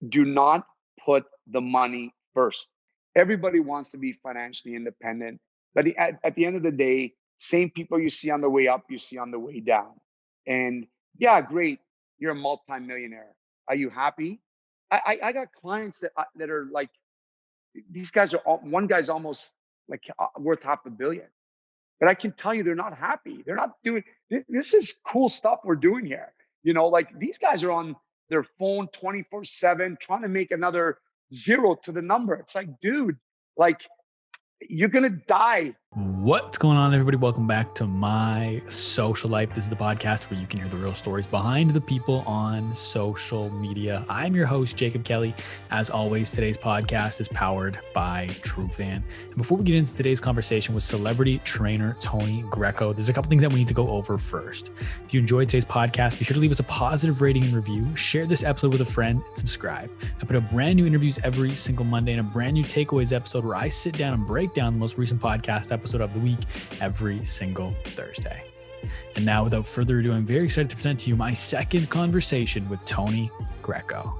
do not put the money first. Everybody wants to be financially independent, but at the end of the day, same people you see on the way up, you see on the way down. And yeah, great, you're a multimillionaire. Are you happy? I got clients that are like, these guys are one guy's almost like worth 500 million, but I can tell you they're not happy. They're not doing this. This is cool stuff we're doing here. Like these guys are on their phone 24/7 trying to make another zero to the number. It's like, dude, like you're gonna die. What's going on, everybody? Welcome back to My Social Life. This is the podcast where you can hear the real stories behind the people on social media. I'm your host, Jacob Kelly. As always, today's podcast is powered by TRUFAN. And before we get into today's conversation with celebrity trainer Tony Greco, there's a couple things that we need to go over first. If you enjoyed today's podcast, be sure to leave us a positive rating and review, share this episode with a friend, and subscribe. I put up brand new interviews every single Monday and a brand new takeaways episode where I sit down and break down the most recent podcast episode of the week every single Thursday. And now, without further ado, I'm very excited to present to you my second conversation with Tony Greco.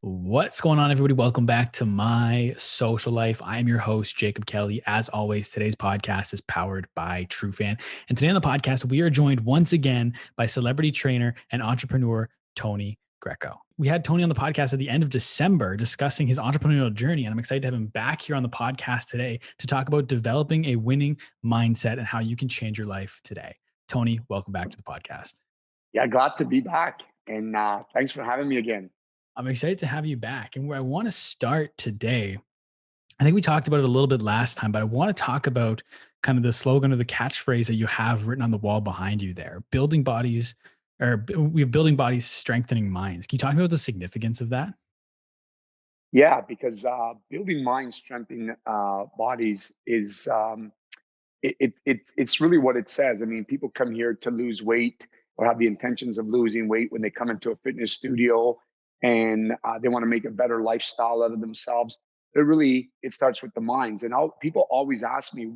What's going on, everybody? Welcome back to My Social Life. I'm your host, Jacob Kelly. As always, today's podcast is powered by TRUFAN. And today on the podcast, we are joined once again by celebrity trainer and entrepreneur Tony Greco. We had Tony on the podcast at the end of December discussing his entrepreneurial journey, and I'm excited to have him back here on the podcast today to talk about developing a winning mindset and how you can change your life today. Tony, welcome back to the podcast. Yeah, glad to be back. And thanks for having me again. I'm excited to have you back. And where I want to start today, I think we talked about it a little bit last time, but I want to talk about kind of the slogan or the catchphrase that you have written on the wall behind you there, building bodies, strengthening minds. Can you talk about the significance of that? Yeah, because building minds, strengthening bodies is it's really what it says. I mean, people come here to lose weight or have the intentions of losing weight when they come into a fitness studio, and they want to make a better lifestyle out of themselves. But really, it starts with the minds. And people always ask me,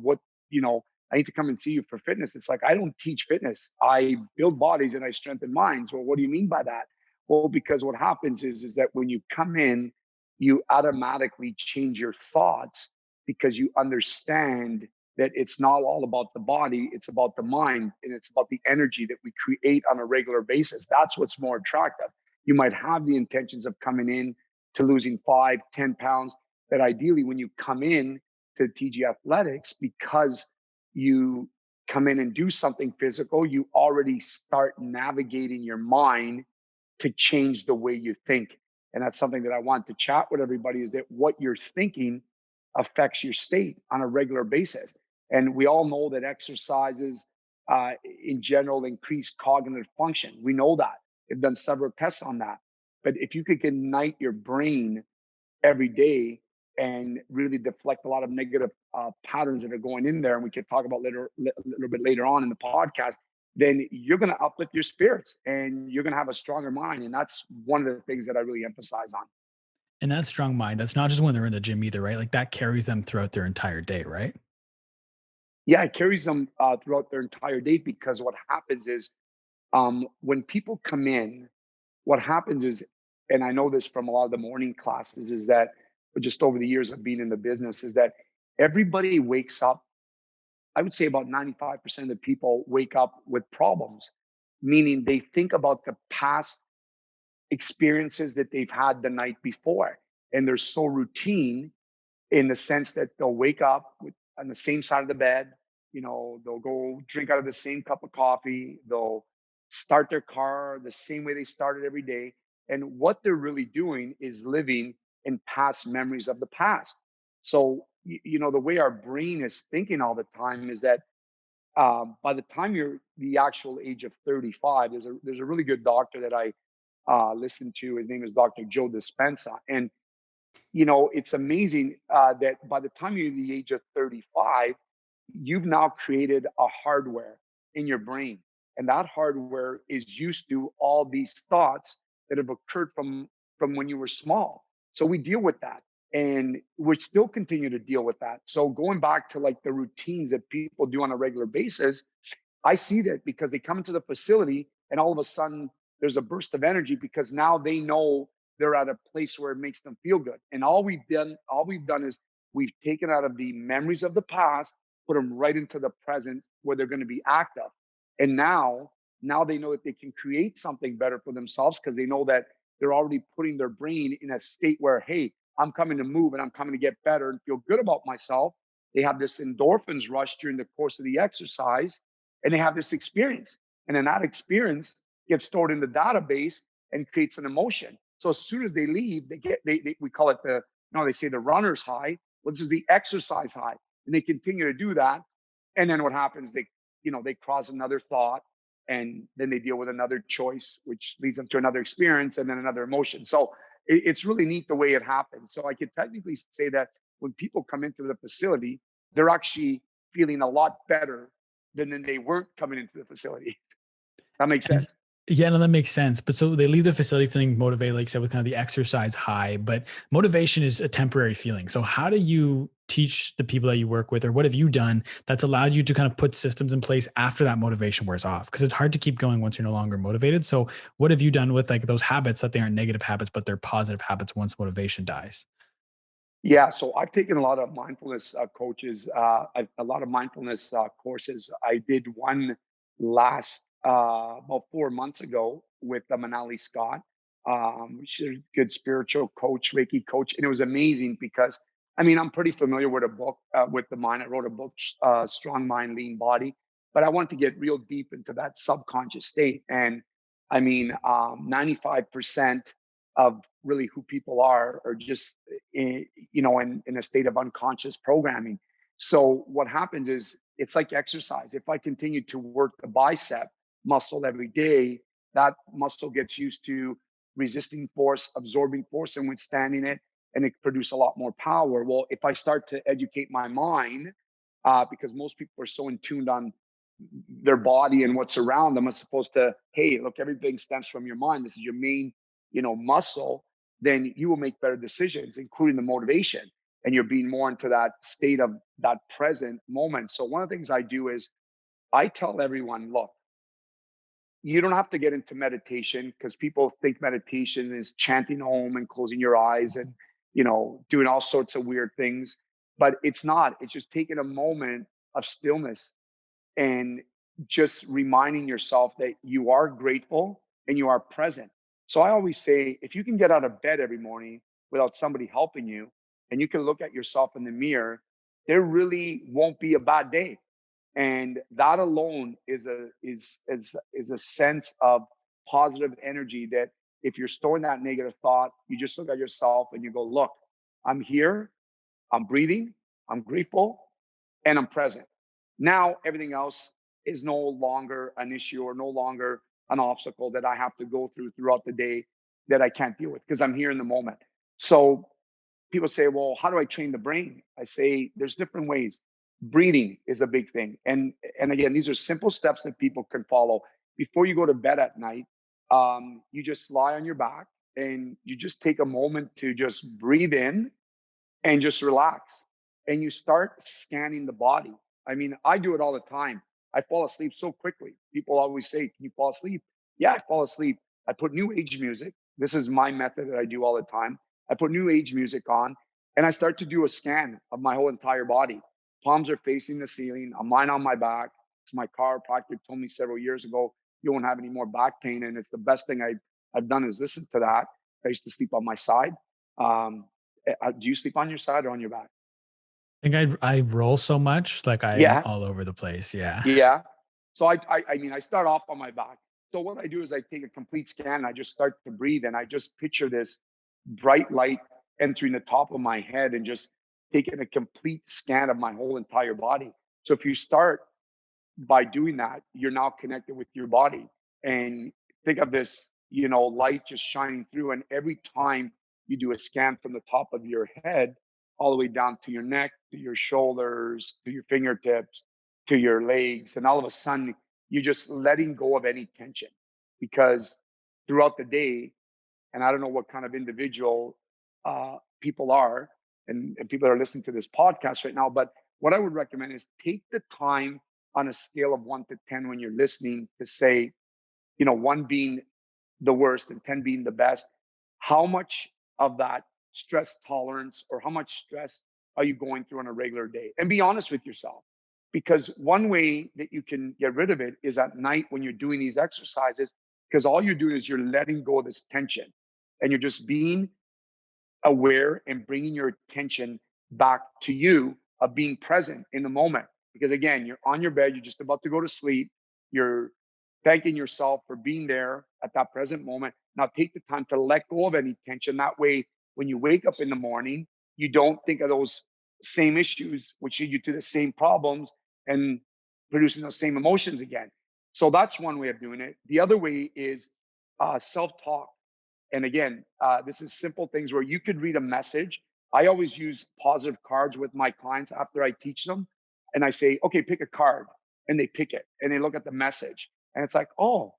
I need to come and see you for fitness. It's like, I don't teach fitness. I build bodies and I strengthen minds. Well, what do you mean by that? Well, because what happens is that when you come in, you automatically change your thoughts because you understand that it's not all about the body, it's about the mind, and it's about the energy that we create on a regular basis. That's what's more attractive. You might have the intentions of coming in to losing 5-10 pounds, but ideally when you come in to TG Athletics, because you come in and do something physical, you already start navigating your mind to change the way you think. And that's something that I want to chat with everybody, is that what you're thinking affects your state on a regular basis. And we all know that exercises in general increase cognitive function. We know that. They've done several tests on that. But if you could ignite your brain every day and really deflect a lot of negative patterns that are going in there, and we could talk about a little bit later on in the podcast, then you're going to uplift your spirits and you're going to have a stronger mind. And that's one of the things that I really emphasize on. And that strong mind, that's not just when they're in the gym either, right? Like that carries them throughout their entire day, right? Yeah, it carries them throughout their entire day, because what happens is when people come in, what happens is, and I know this from a lot of the morning classes, is that just over the years of being in the business, is that everybody wakes up. I would say about 95% of the people wake up with problems, meaning they think about the past experiences that they've had the night before. And they're so routine in the sense that they'll wake up on the same side of the bed, they'll go drink out of the same cup of coffee, they'll start their car the same way they started every day. And what they're really doing is living in past memories of the past. So, the way our brain is thinking all the time is that by the time you're the actual age of 35, there's a really good doctor that I listen to. His name is Dr. Joe Dispenza. And, it's amazing that by the time you're the age of 35, you've now created a hardware in your brain. And that hardware is used to all these thoughts that have occurred from when you were small. So we deal with that. And we still continue to deal with that. So going back to like the routines that people do on a regular basis, I see that because they come into the facility and all of a sudden there's a burst of energy because now they know they're at a place where it makes them feel good. And all we've done is we've taken out of the memories of the past, put them right into the present where they're going to be active. And now they know that they can create something better for themselves because they know that they're already putting their brain in a state where, hey, I'm coming to move and I'm coming to get better and feel good about myself. They have this endorphins rush during the course of the exercise, and they have this experience. And then that experience gets stored in the database and creates an emotion. So as soon as they leave, we call it they say the runner's high. Well, this is the exercise high. And they continue to do that. And then what happens, they cross another thought, and then they deal with another choice, which leads them to another experience and then another emotion. So it's really neat the way it happens. So I could technically say that when people come into the facility, they're actually feeling a lot better than they weren't coming into the facility. That makes And sense. yeah, no, that makes sense. But so they leave the facility feeling motivated, like you said, with kind of the exercise high, but motivation is a temporary feeling. So how do you teach the people that you work with, or what have you done that's allowed you to kind of put systems in place after that motivation wears off? Because it's hard to keep going once you're no longer motivated. So what have you done with like those habits that they aren't negative habits, but they're positive habits once motivation dies? Yeah, so I've taken a lot of mindfulness coaches, a lot of mindfulness courses. I did one last about 4 months ago with Manali Scott. She's a good spiritual coach, Reiki coach, and it was amazing because I mean I'm pretty familiar with a book with the mind. I wrote a book, Strong Mind, Lean Body, but I wanted to get real deep into that subconscious state. And I mean, 95% of really who people are just in a state of unconscious programming. So what happens is it's like exercise. If I continue to work the bicep muscle every day, that muscle gets used to resisting force, absorbing force, and withstanding it, and it produces a lot more power. Well, if I start to educate my mind, because most people are so in tuned on their body and what's around them, as opposed to, hey, look, everything stems from your mind. This is your main, muscle. Then you will make better decisions, including the motivation, and you're being more into that state of that present moment. So one of the things I do is I tell everyone, look, you don't have to get into meditation because people think meditation is chanting Om and closing your eyes and, doing all sorts of weird things. But it's not. It's just taking a moment of stillness and just reminding yourself that you are grateful and you are present. So I always say, if you can get out of bed every morning without somebody helping you, and you can look at yourself in the mirror, there really won't be a bad day. And that alone is a sense of positive energy that if you're storing that negative thought, you just look at yourself and you go, look, I'm here, I'm breathing, I'm grateful, and I'm present. Now everything else is no longer an issue or no longer an obstacle that I have to go through throughout the day that I can't deal with because I'm here in the moment. So people say, well, how do I train the brain? I say there's different ways. Breathing is a big thing. And again, these are simple steps that people can follow. Before you go to bed at night, you just lie on your back and you just take a moment to just breathe in and just relax. And you start scanning the body. I mean, I do it all the time. I fall asleep so quickly. People always say, can you fall asleep? Yeah, I fall asleep. I put new age music. This is my method that I do all the time. I put new age music on and I start to do a scan of my whole entire body. Palms are facing the ceiling. I'm lying on my back. It's my chiropractor told me several years ago, you won't have any more back pain. And it's the best thing I've done is listen to that. I used to sleep on my side. Um, do you sleep on your side or on your back? I think I roll so much, like I'm Yeah, all over the place. Yeah. yeah. So I mean, I start off on my back. So what I do is I take a complete scan and I just start to breathe and I just picture this bright light entering the top of my head and just taking a complete scan of my whole entire body. So if you start by doing that, you're now connected with your body. And think of this, light just shining through. And every time you do a scan from the top of your head all the way down to your neck, to your shoulders, to your fingertips, to your legs, and all of a sudden you're just letting go of any tension because throughout the day, and I don't know what kind of individual people are, and people that are listening to this podcast right now, but what I would recommend is take the time on a scale of 1 to 10 when you're listening to say, one being the worst and 10 being the best, how much of that stress tolerance or how much stress are you going through on a regular day? And be honest with yourself. Because one way that you can get rid of it is at night when you're doing these exercises, because all you're doing is you're letting go of this tension and you're just being aware and bringing your attention back to you of being present in the moment. Because again, you're on your bed, you're just about to go to sleep, you're thanking yourself for being there at that present moment. Now take the time to let go of any tension. That way, when you wake up in the morning, you don't think of those same issues, which lead you to the same problems and producing those same emotions again. So that's one way of doing it. The other way is self talk. And again, this is simple things where you could read a message. I always use positive cards with my clients after I teach them. And I say, okay, pick a card. And they pick it and they look at the message. And it's like, oh,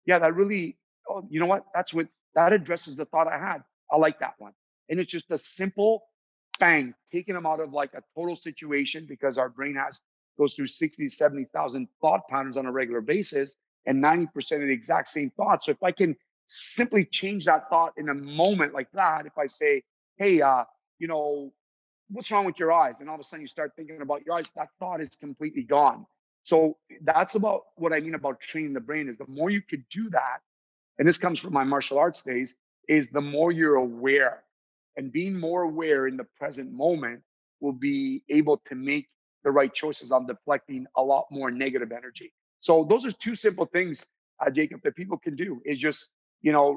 yeah, that really, oh, you know what? That addresses the thought I had. I like that one. And it's just a simple bang, taking them out of like a total situation because our brain goes through 60, 70,000 thought patterns on a regular basis and 90% of the exact same thoughts. So if I can simply change that thought in a moment like that, if I say, hey, you know, what's wrong with your eyes? And all of a sudden you start thinking about your eyes, that thought is completely gone. So that's about what I mean about training the brain is the more you could do that, and this comes from my martial arts days, is the more you're aware. And being more aware in the present moment will be able to make the right choices on deflecting a lot more negative energy. So those are two simple things, Jacob, that people can do is just,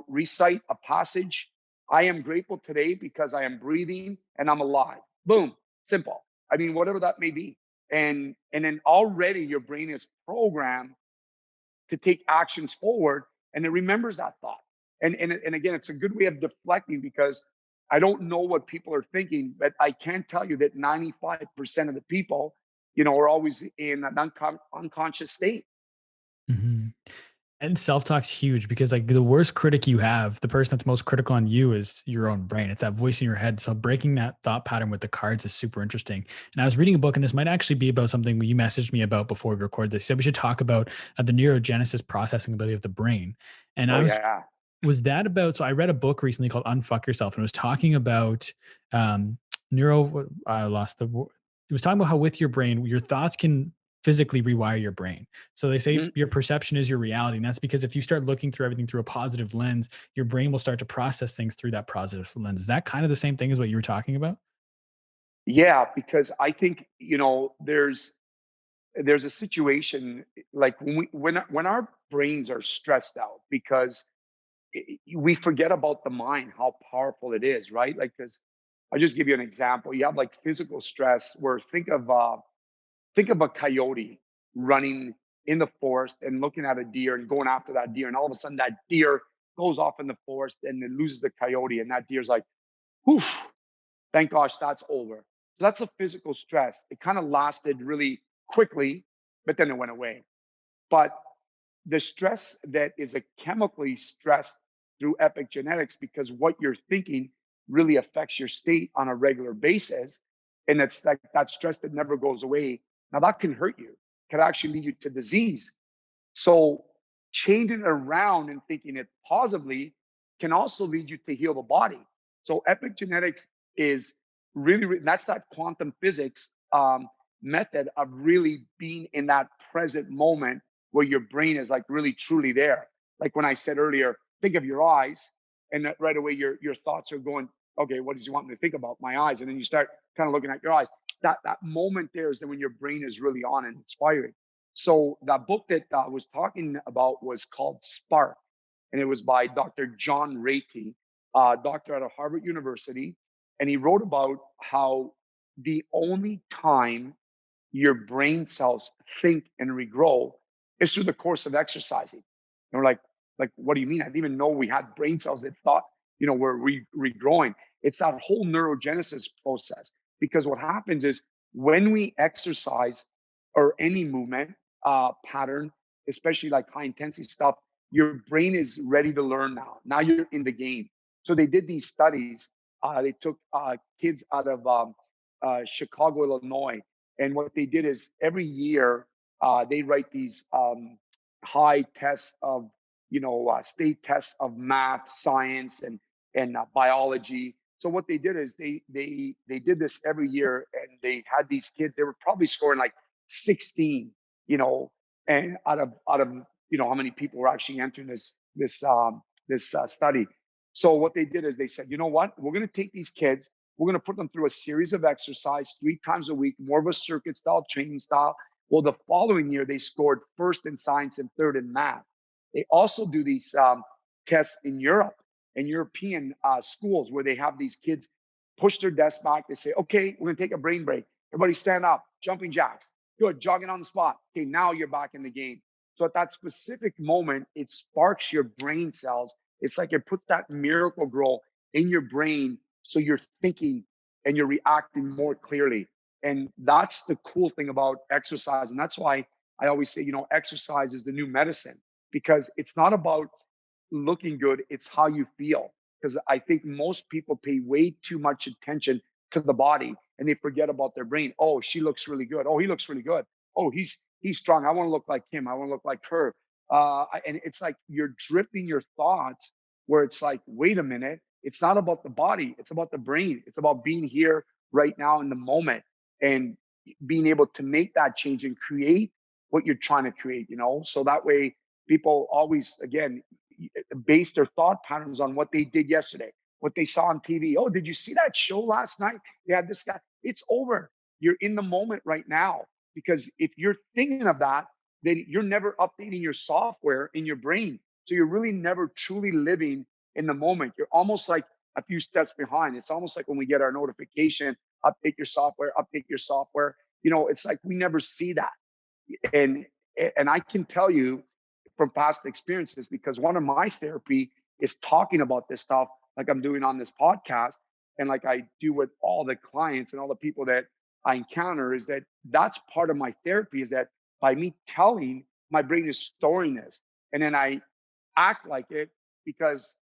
recite a passage. I am grateful today because I am breathing and I'm alive. Boom, simple. I mean, whatever that may be. And then already your brain is programmed to take actions forward and it remembers that thought. And again, it's a good way of deflecting because I don't know what people are thinking, but I can tell you that 95% of the people, are always in an unconscious state. Mhm. And self-talk's huge because like the worst critic you have, the person that's most critical on you is your own brain. It's that voice in your head. So breaking that thought pattern with the cards is super interesting. And I was reading a book, and this might actually be about something you messaged me about before we recorded this. So we should talk about the neurogenesis processing ability of the brain. And Oh I yeah. was that about, so I read a book recently called Unfuck Yourself, and it was talking about um neuro I lost the it was talking about how with your brain, your thoughts can physically rewire your brain. So they say Mhm. your perception is your reality. And that's because if you start looking through everything through a positive lens, your brain will start to process things through that positive lens. Is that kind of the same thing as what you were talking about? Yeah, because I think, there's a situation like when our brains are stressed out because we forget about the mind, how powerful it is, right? Like, because I'll just give you an example. You have like physical stress where think of a coyote running in the forest and looking at a deer and going after that deer, and all of a sudden that deer goes off in the forest and it loses the coyote, and that deer's like, whew, thank gosh that's over. So that's a physical stress. It kind of lasted really quickly, but then it went away. But the stress that is a chemically stressed through epigenetics because what you're thinking really affects your state on a regular basis. And it's like that stress that never goes away. Now that can hurt you, can actually lead you to disease. So changing it around and thinking it positively can also lead you to heal the body. So epigenetics is that's that quantum physics method of really being in that present moment where your brain is like really truly there. Like when I said earlier, think of your eyes, and that right away your thoughts are going, okay, what does he want me to think about? My eyes, and then you start kind of looking at your eyes. That moment there is when your brain is really on and it's firing. So that book that I was talking about was called Spark, and it was by Dr. John Ratey, doctor out of Harvard University, and he wrote about how the only time your brain cells think and regrow is through the course of exercising. And we're like, what do you mean? I didn't even know we had brain cells that thought, were regrowing. It's that whole neurogenesis process. Because what happens is when we exercise or any movement pattern, especially like high intensity stuff, your brain is ready to learn now. Now you're in the game. So they did these studies. They took kids out of Chicago, Illinois, and what they did is every year they write these high tests of, state tests of math, science, and biology. So what they did is they did this every year, and they had these kids. They were probably scoring like 16, you know, and out of how many people were actually entering this study. So what they did is they said, you know what, we're going to take these kids, we're going to put them through a series of exercise 3 times a week, more of a circuit style, training style. Well, the following year, they scored first in science and third in math. They also do these tests in Europe and European schools where they have these kids push their desk back. They say, okay, we're going to take a brain break. Everybody stand up, jumping jacks. Good, jogging on the spot. Okay, now you're back in the game. So at that specific moment, it sparks your brain cells. It's like it puts that miracle grow in your brain, so you're thinking and you're reacting more clearly. And that's the cool thing about exercise. And that's why I always say, exercise is the new medicine, because it's not about looking good, it's how you feel. Because I think most people pay way too much attention to the body and they forget about their brain. Oh, she looks really good. Oh, he looks really good. Oh, he's strong. I want to look like him. I want to look like her. And it's like you're drifting your thoughts where it's like, wait a minute, it's not about the body, it's about the brain. It's about being here right now in the moment and being able to make that change and create what you're trying to create, so that way people always, again, base their thought patterns on what they did yesterday, what they saw on TV. Oh, did you see that show last night? They had this guy. It's over. You're in the moment right now, because if you're thinking of that, then you're never updating your software in your brain. So you're really never truly living in the moment. You're almost like a few steps behind. It's almost like when we get our notification, update your software, update your software. It's like we never see that. And I can tell you from past experiences, because one of my therapy is talking about this stuff like I'm doing on this podcast, and like I do with all the clients and all the people that I encounter, is that that's part of my therapy, is that by me telling, my brain is storing this, and then I act like it because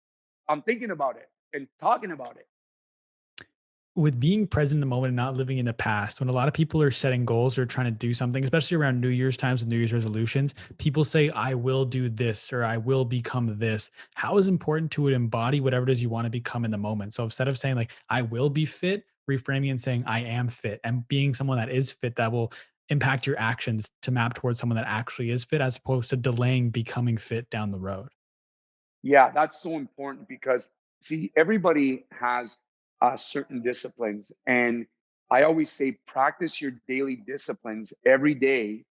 I'm thinking about it and talking about it. With being present in the moment and not living in the past, when a lot of people are setting goals or trying to do something, especially around New Year's times with New Year's resolutions, people say, I will do this or I will become this. How is it important to embody whatever it is you want to become in the moment? So instead of saying like, I will be fit, reframing and saying, I am fit, and being someone that is fit that will impact your actions to map towards someone that actually is fit, as opposed to delaying becoming fit down the road. Yeah, that's so important, because see, everybody has certain disciplines. And I always say, practice your daily disciplines every day,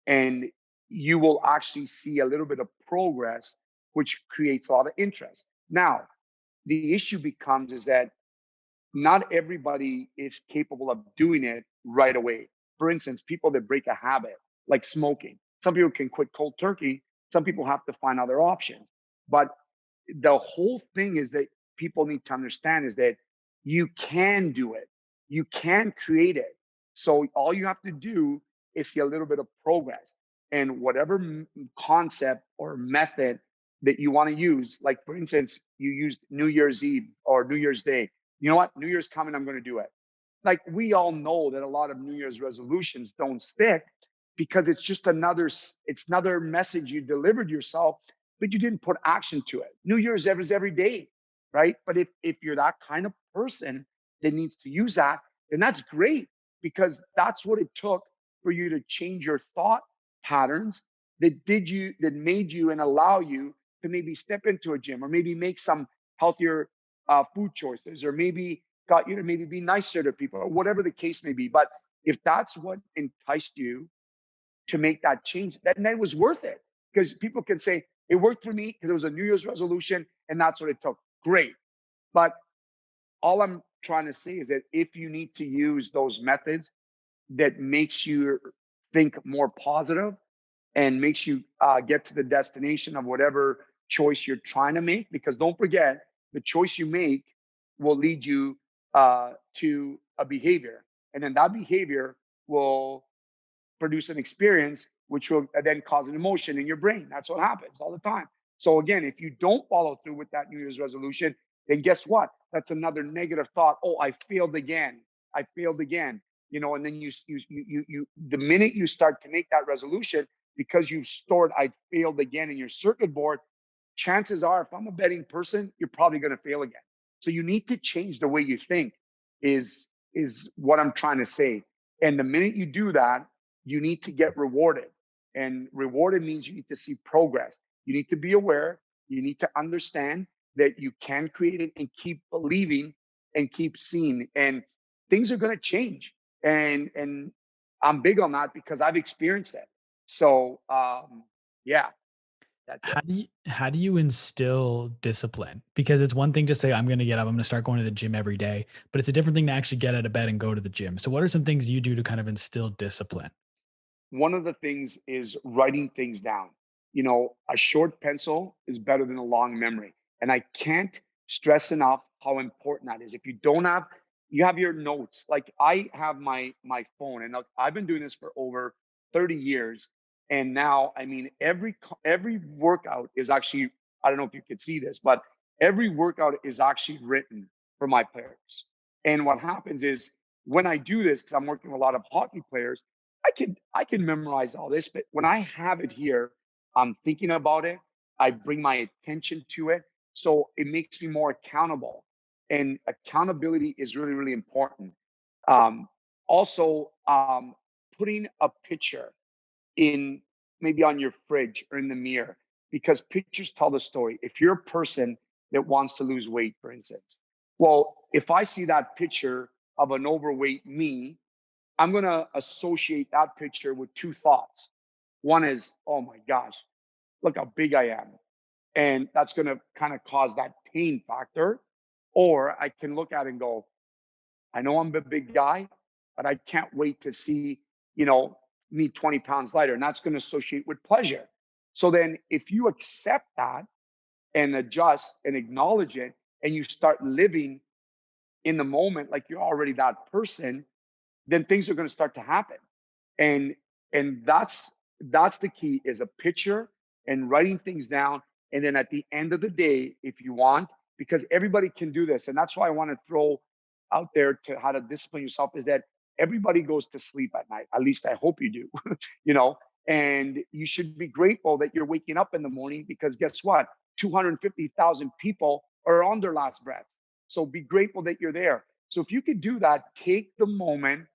and you will actually see a little bit of progress, which creates a lot of interest. Now, the issue becomes is that not everybody is capable of doing it right away. For instance, people that break a habit like smoking, some people can quit cold turkey, some people have to find other options. But the whole thing is that people need to understand is that you can do it, you can create it. So all you have to do is see a little bit of progress, and whatever concept or method that you want to use. Like, for instance, you used New Year's Eve or New Year's Day. You know what, New Year's coming, I'm going to do it. Like, we all know that a lot of New Year's resolutions don't stick, because it's just another message you delivered yourself, but you didn't put action to it. New Year's is every day, right? But if you're that kind of person that needs to use that, then that's great, because that's what it took for you to change your thought patterns that made you and allow you to maybe step into a gym, or maybe make some healthier food choices, or maybe got you to maybe be nicer to people, or whatever the case may be. But if that's what enticed you to make that change, then it was worth it. Because people can say, it worked for me because it was a New Year's resolution and that's what it took. Great. But all I'm trying to say is that if you need to use those methods that makes you think more positive and makes you get to the destination of whatever choice you're trying to make, because don't forget, the choice you make will lead you to a behavior, and then that behavior will produce an experience, which will then cause an emotion in your brain. That's what happens all the time. So again, if you don't follow through with that New Year's resolution, then guess what? That's another negative thought. Oh, I failed again. I failed again. And then the minute you start to make that resolution, because you've stored "I failed again" in your circuit board, chances are, if I'm a betting person, you're probably going to fail again. So you need to change the way you think is what I'm trying to say. And the minute you do that, you need to get rewarded. And rewarded means you need to see progress. You need to be aware. You need to understand that you can create it and keep believing and keep seeing. And things are going to change. And I'm big on that because I've experienced it. So yeah, that's it. How do you instill discipline? Because it's one thing to say, I'm going to get up, I'm going to start going to the gym every day, but it's a different thing to actually get out of bed and go to the gym. So what are some things you do to kind of instill discipline? One of the things is writing things down. You know, a short pencil is better than a long memory. And I can't stress enough how important that is. If you don't have, you have your notes. Like I have my phone, and I've been doing this for over 30 years. And now, I mean, every workout is actually, I don't know if you could see this, but every workout is actually written for my players. And what happens is when I do this, because I'm working with a lot of hockey players, I can memorize all this, but when I have it here, I'm thinking about it. I bring my attention to it, so it makes me more accountable. And accountability is really, really important. Um, also, putting a picture in maybe on your fridge or in the mirror, because pictures tell the story. If you're a person that wants to lose weight, for instance, well, if I see that picture of an overweight me, I'm going to associate that picture with two thoughts. One is, oh my gosh, look how big I am. And that's going to kind of cause that pain factor. Or I can look at it and go, I know I'm a big guy, but I can't wait to see, you know, me 20 pounds lighter. And that's going to associate with pleasure. So then if you accept that and adjust and acknowledge it, and you start living in the moment like you're already that person, then things are going to start to happen. And that's the key, is a picture and writing things down. And then at the end of the day, if you want, because everybody can do this, and that's why I want to throw out there to how to discipline yourself, is that everybody goes to sleep at night. At least I hope you do. you know and you should be grateful that you're waking up in the morning, because guess what, 250,000 people are on their last breath. So be grateful that you're there. So if you could do that, take the moment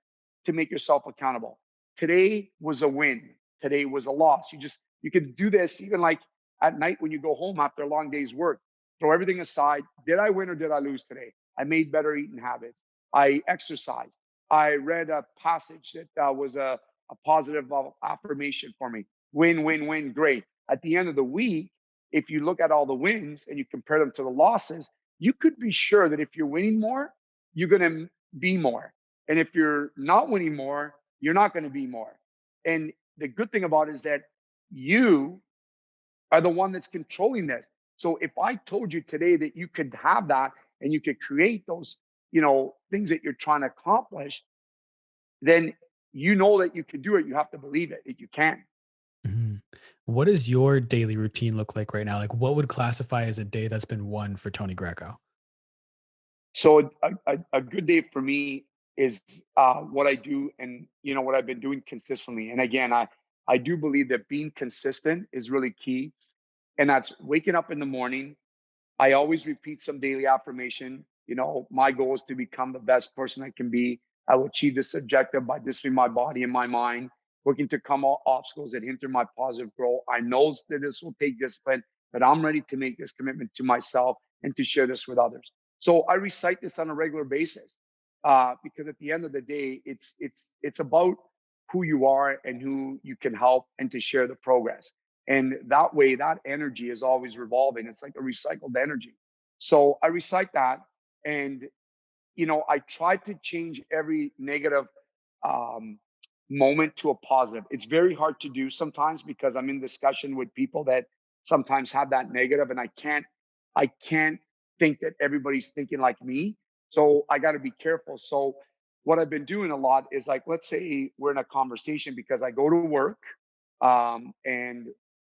to make yourself accountable. Today was a win. Today was a loss. You can do this even like at night when you go home after a long day's work. Throw everything aside. Did I win or did I lose today? I made better eating habits. I exercised. I read a passage that was a positive affirmation for me. Win, win, win. Great. At the end of the week, if you look at all the wins and you compare them to the losses, you could be sure that if you're winning more, you're going to be more. And if you're not winning more, you're not going to be more. And the good thing about it is that you are the one that's controlling this. So if I told you today that you could have that and you could create those, things that you're trying to accomplish, then you know that you can do it. You have to believe it that you can. Mhm. What does your daily routine look like right now? Like, what would classify as a day that's been won for Tony Greco? So a good day for me is what I do, and what I've been doing consistently. And again, I do believe that being consistent is really key, and that's waking up in the morning. I always repeat some daily affirmation. My goal is to become the best person I can be. I will achieve this objective by disciplining my body and my mind, working to come all obstacles that hinder my positive growth. I know that this will take discipline, but I'm ready to make this commitment to myself and to share this with others. So I recite this on a regular basis, because at the end of the day, it's about who you are and who you can help, and to share the progress. And that way, that energy is always revolving. It's like a recycled energy. So I recite that. And, I try to change every negative um, moment to a positive. It's very hard to do sometimes because I'm in discussion with people that sometimes have that negative, and I can't think that everybody's thinking like me. So I got to be careful. So what I've been doing a lot is, like, let's say we're in a conversation, because I go to work, and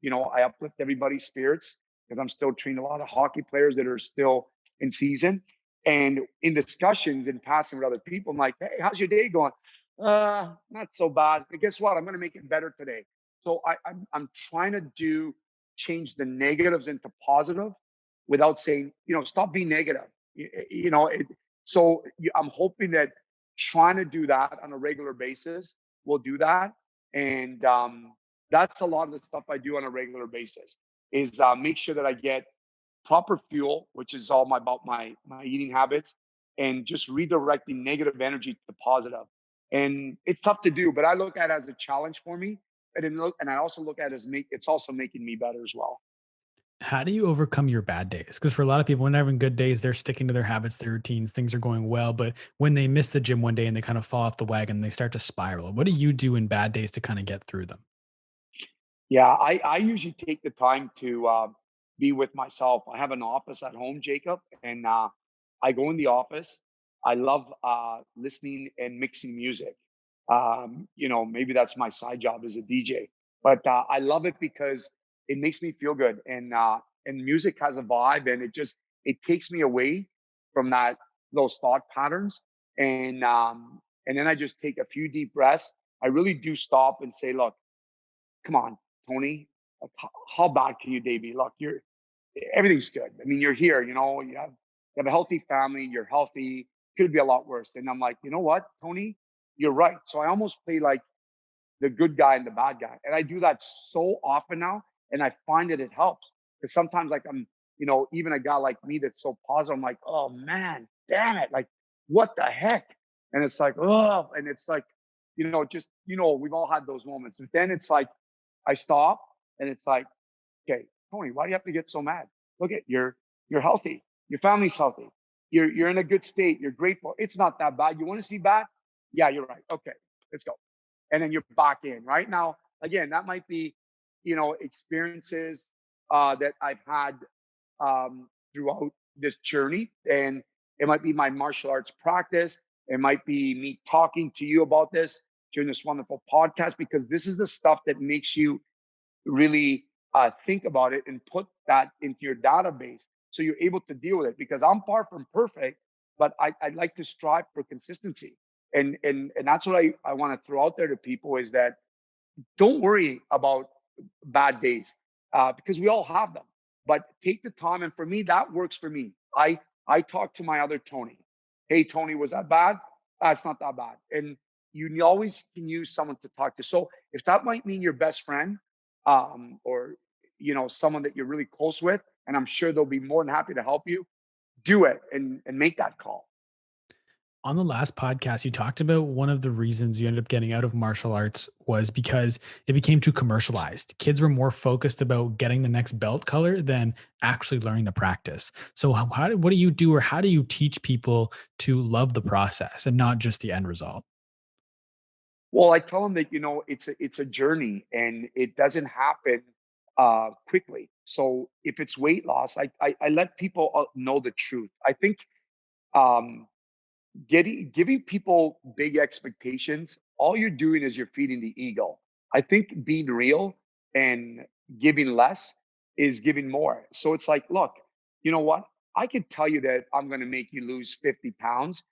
I uplift everybody's spirits, because I'm still training a lot of hockey players that are still in season. And in discussions and passing with other people, I'm like, hey, how's your day going? Not so bad. But guess what? I'm going to make it better today. So I'm trying to do change the negatives into positive without saying, stop being negative. I'm hoping that trying to do that on a regular basis will do that. And that's a lot of the stuff I do on a regular basis is make sure that I get proper fuel, which is all about my eating habits, and just redirecting negative energy to the positive. And it's tough to do, but I look at it as a challenge for me. And I also look at it as it's also making me better as well. How do you overcome your bad days? Because for a lot of people, when they're having good days, they're sticking to their habits, their routines, things are going well. But when they miss the gym one day and they kind of fall off the wagon, they start to spiral. What do you do in bad days to kind of get through them? Yeah, I usually take the time to be with myself. I have an office at home, Jacob, and I go in the office. I love listening and mixing music. Maybe that's my side job as a DJ, but I love it because it makes me feel good, and music has a vibe, and it takes me away from those thought patterns, and then I just take a few deep breaths. I really do stop and say, look, come on, Tony, like, how bad can your day be? Look, everything's good. I mean, you're here, you have a healthy family, you're healthy, could be a lot worse. And I'm like, you know what, Tony, you're right. So I almost play like the good guy and the bad guy. And I do that so often now. And I find that it helps. Because sometimes like even a guy like me that's so positive, I'm like, oh man, damn it. Like, what the heck? And it's like, oh, and it's like, we've all had those moments. But then it's like I stop and it's like, okay, Tony, why do you have to get so mad? Look at you're healthy. Your family's healthy. You're in a good state. You're grateful. It's not that bad. You want to see bad? Yeah, you're right. Okay, let's go. And then you're back in. Right now, again, that might be, experiences that I've had throughout this journey, and it might be my martial arts practice. It might be me talking to you about this during this wonderful podcast because this is the stuff that makes you really think about it and put that into your database so you're able to deal with it because I'm far from perfect, but I like to strive for consistency. And that's what I want to throw out there to people is that don't worry about bad days because we all have them, but take the time. And for me, that works for me. I talk to my other Tony. Hey, Tony, was that bad? That's not that bad. And you always can use someone to talk to. So if that might mean your best friend, or someone that you're really close with, and I'm sure they'll be more than happy to help you, do it and make that call. On the last podcast, you talked about one of the reasons you ended up getting out of martial arts was because it became too commercialized. Kids were more focused about getting the next belt color than actually learning the practice. So, what do you do, or how do you teach people to love the process and not just the end result? Well, I tell them that it's a journey and it doesn't happen quickly. So if it's weight loss, I let people know the truth. I think um, giving people big expectations, all you're doing is you're feeding the ego. I think being real and giving less is giving more. So it's like, look, you know what? I can tell you that I'm going to make you lose 50 pounds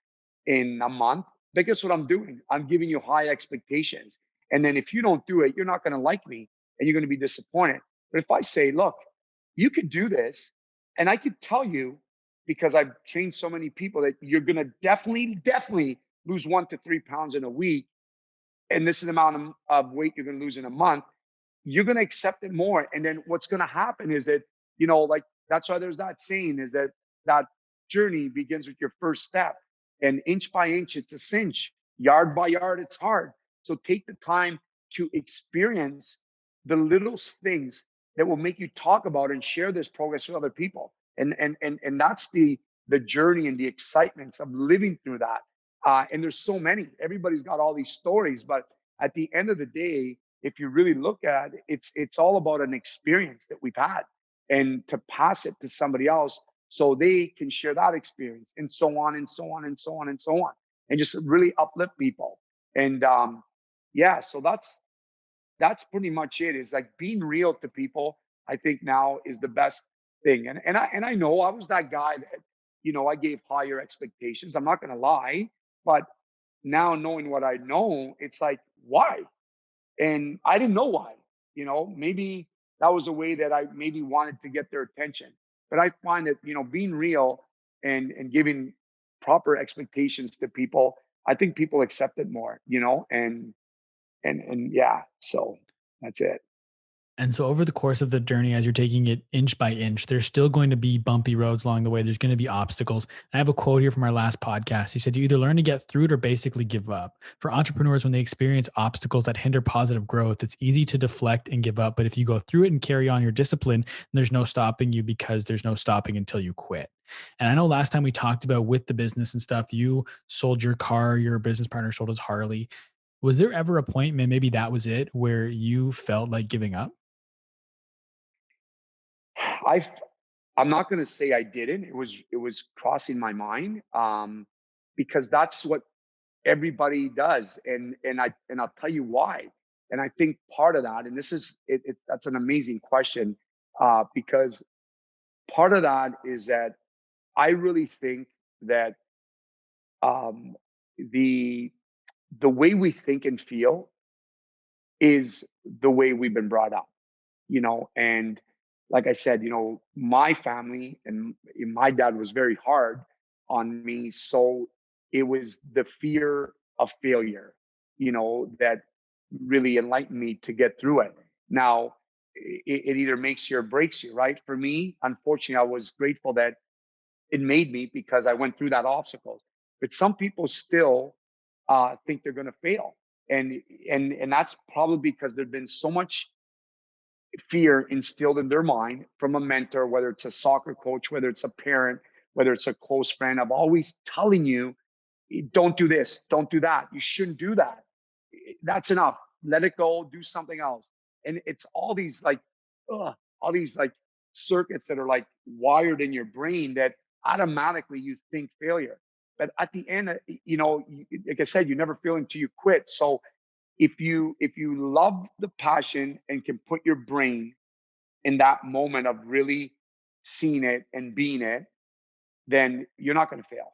in a month. But guess what I'm doing? I'm giving you high expectations. And then if you don't do it, you're not going to like me and you're going to be disappointed. But if I say, look, you could do this, and I could tell you because I've trained so many people that you're going to definitely lose 1 to 3 pounds in a week. And this is the amount of weight you're going to lose in a month. You're going to accept it more. And then what's going to happen is that, like that's why there's that saying is that journey begins with your first step. And inch by inch, it's a cinch. Yard by yard, it's hard. So take the time to experience the little things that will make you talk about and share this progress with other people. And that's the journey and the excitements of living through that. And there's so many. Everybody's got all these stories, but at the end of the day, if you really look at it, it's all about an experience that we've had, and to pass it to somebody else so they can share that experience, and so on and so on and so on and so on, and just really uplift people. And yeah, so that's pretty much it. Is like being real to people. I think now is the best thing. And I know I was that guy that I gave higher expectations. I'm not going to lie, but now knowing what I know, it's like why? And I didn't know why. Maybe that was a way that I maybe wanted to get their attention. But I find that, being real and giving proper expectations to people, I think people accept it more, and yeah, so that's it. And so over the course of the journey, as you're taking it inch by inch, there's still going to be bumpy roads along the way. There's going to be obstacles. I have a quote here from our last podcast. He said, "You either learn to get through it or basically give up." For entrepreneurs, when they experience obstacles that hinder positive growth, it's easy to deflect and give up. But if you go through it and carry on your discipline, there's no stopping you, because there's no stopping until you quit. And I know last time we talked about with the business and stuff, you sold your car, your business partner sold his Harley. Was there ever a point, man, maybe that was it, where you felt like giving up? I I'm not going to say I didn't. It was crossing my mind, because that's what everybody does, and I'll tell you why. And I think part of that, and this is that's an amazing question, because part of that is that I really think that, um, the the way we think and feel is the way we've been brought up, and like I said, my family and my dad was very hard on me. So it was the fear of failure, that really enlightened me to get through it. Now, it either makes you or breaks you, right? For me, unfortunately, I was grateful that it made me, because I went through that obstacle. But some people still think they're going to fail, and that's probably because there's been so much fear instilled in their mind from a mentor, whether it's a soccer coach, whether it's a parent, whether it's a close friend, of always telling you, don't do this, don't do that, you shouldn't do that. That's enough. Let it go, do something else. And it's all these like circuits that are like wired in your brain that automatically you think failure. But at the end, like I said, you never fail until you quit. So if you love the passion and can put your brain in that moment of really seeing it and being it, then you're not going to fail.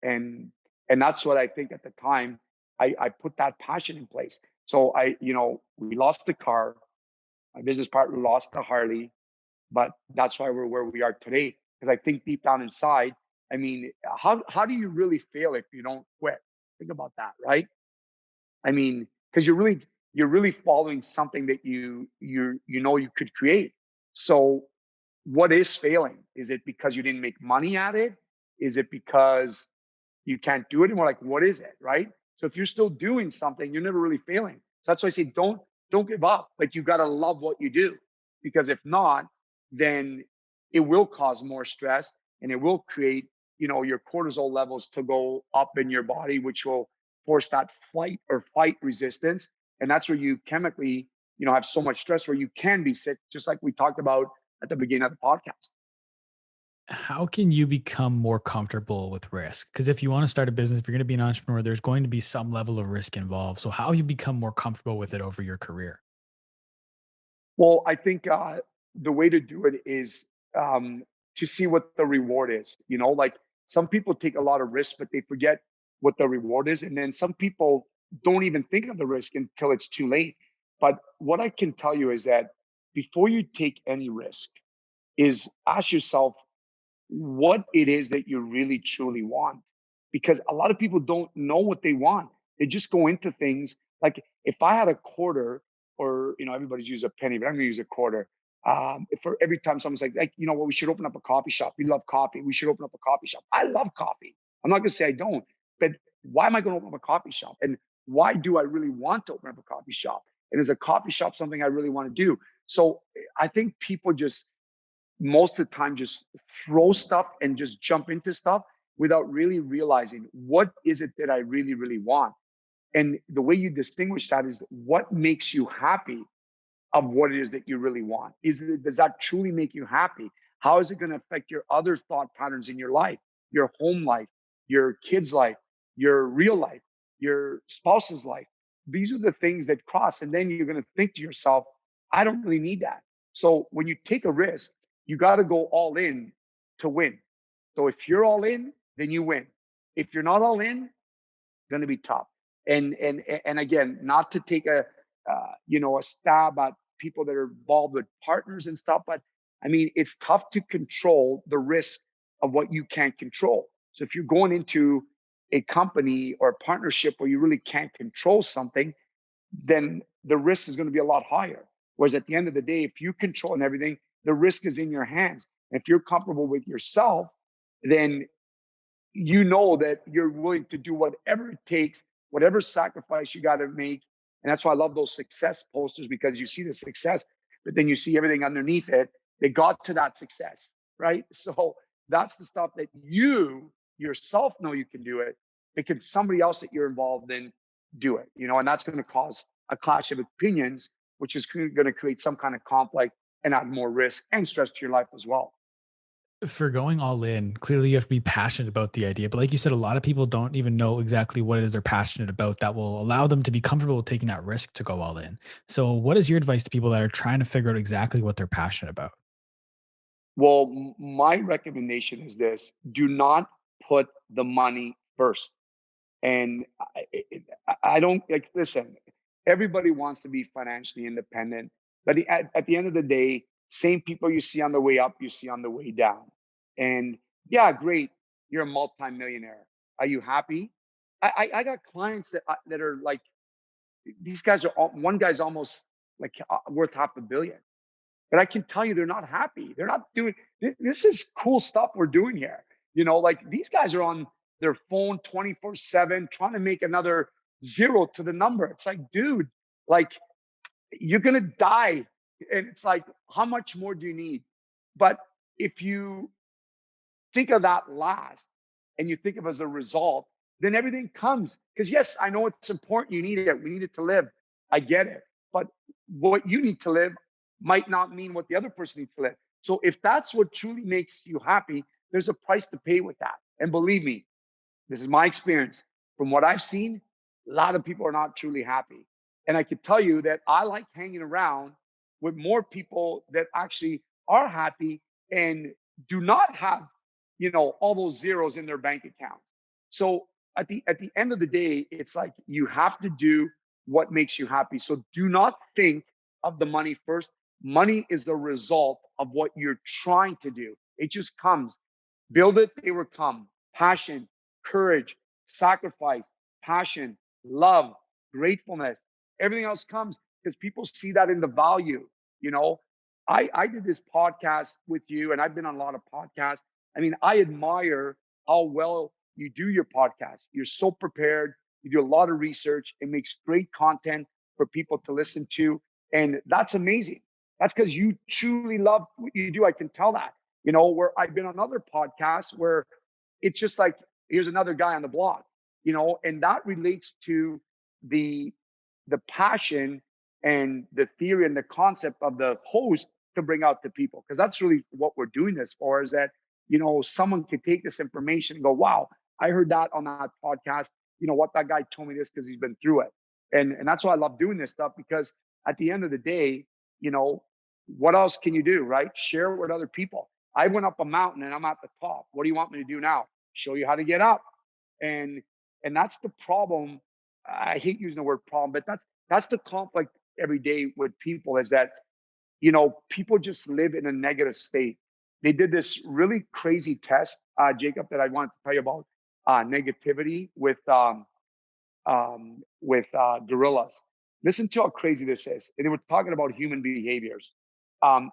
And and that's what I think at the time. I put that passion in place. So we lost the car, my business partner lost the Harley, but that's why we're where we are today. Because I think deep down inside, I mean, how do you really fail if you don't quit? Think about that, right? I mean, because you're really following something that you could create. So what is failing? Is it because you didn't make money at it? Is it because you can't do it anymore? Like, what is it, right? So if you're still doing something, you're never really failing. So that's why I say don't give up, but you got to love what you do, because if not, then it will cause more stress, and it will create, your cortisol levels to go up in your body, which will force that flight or fight resistance. And that's where you chemically, have so much stress where you can be sick, just like we talked about at the beginning of the podcast. How can you become more comfortable with risk? Because if you want to start a business, if you're going to be an entrepreneur, there's going to be some level of risk involved. So how have you become more comfortable with it over your career? Well, I think the way to do it is, to see what the reward is. Like, some people take a lot of risk, but they forget what the reward is. And then some people don't even think of the risk until it's too late. But what I can tell you is that before you take any risk, is ask yourself what it is that you really truly want. Because a lot of people don't know what they want. They just go into things like, if I had a quarter, or everybody's used a penny, but I'm gonna use a quarter. For every time someone's like, well, we should open up a coffee shop. We love coffee. We should open up a coffee shop. I love coffee. I'm not gonna say I don't, but why am I gonna open up a coffee shop? And why do I really want to open up a coffee shop? And is a coffee shop something I really want to do? So I think people just, most of the time, just throw stuff and just jump into stuff without really realizing what is it that I really, really want. And the way you distinguish that is what makes you happy of what it is that you really want. Does that truly make you happy? How is it going to affect your other thought patterns in your life, your home life, your kids' life, your real life, your spouse's life? These are the things that cross. And then you're going to think to yourself, I don't really need that. So when you take a risk, you got to go all in to win. So if you're all in, then you win. If you're not all in, going to be tough. And again, not to take a stab at people that are involved with partners and stuff. But I mean, it's tough to control the risk of what you can't control. So if you're going into a company or a partnership where you really can't control something, then the risk is going to be a lot higher. Whereas at the end of the day, if you control and everything, the risk is in your hands. If you're comfortable with yourself, then you know that you're willing to do whatever it takes, whatever sacrifice you got to make. And that's why I love those success posters, because you see the success, but then you see everything underneath it. They got to that success, right? So that's the stuff that you yourself know you can do it. But can somebody else that you're involved in do it? And that's going to cause a clash of opinions, which is going to create some kind of conflict and add more risk and stress to your life as well. For going all in, clearly you have to be passionate about the idea. But like you said, a lot of people don't even know exactly what it is they're passionate about that will allow them to be comfortable with taking that risk to go all in. So, what is your advice to people that are trying to figure out exactly what they're passionate about? Well, my recommendation is this: do not put the money first. And I don't like, listen, everybody wants to be financially independent, but at the end of the day, same people you see on the way up, you see on the way down. And yeah, great, you're a multimillionaire. Are you happy? I got clients that are like, these guys are one guy's almost like worth 500 million. But I can tell you they're not happy. They're not doing this. This is cool stuff we're doing here. Like these guys are on their phone 24/7 trying to make another zero to the number. It's like, dude, like you're going to die. And it's like, how much more do you need? But if you think of that last and you think of as a result, then everything comes. Because yes, I know it's important. You need it. We need it to live. I get it. But what you need to live might not mean what the other person needs to live. So if that's what truly makes you happy, there's a price to pay with that. And believe me, this is my experience. From what I've seen, a lot of people are not truly happy. And I can tell you that I like hanging around with more people that actually are happy and do not have, all those zeros in their bank account. So at the end of the day, it's like you have to do what makes you happy. So do not think of the money first. Money is the result of what you're trying to do. It just comes. Build it, they will come. Passion, courage, sacrifice, passion, love, gratefulness. Everything else comes because people see that in the value. You know, I did this podcast with you, and I've been on a lot of podcasts. I mean, I admire how well you do your podcast. You're so prepared. You do a lot of research. It makes great content for people to listen to. And that's amazing. That's because you truly love what you do. I can tell that. Where I've been on other podcasts where it's just like, here's another guy on the block, and that relates to the passion and the theory and the concept of the host to bring out to people. Because that's really what we're doing this for, is that, someone can take this information and go, wow, I heard that on that podcast. You know what, that guy told me this because he's been through it. And that's why I love doing this stuff, because at the end of the day, what else can you do, right? Share with other people. I went up a mountain and I'm at the top. What do you want me to do now? Show you how to get up. And that's the problem. I hate using the word problem, but that's the conflict every day with people, is that, people just live in a negative state. They did this really crazy test, Jacob, that I wanted to tell you about, negativity with gorillas. Listen to how crazy this is. And they were talking about human behaviors.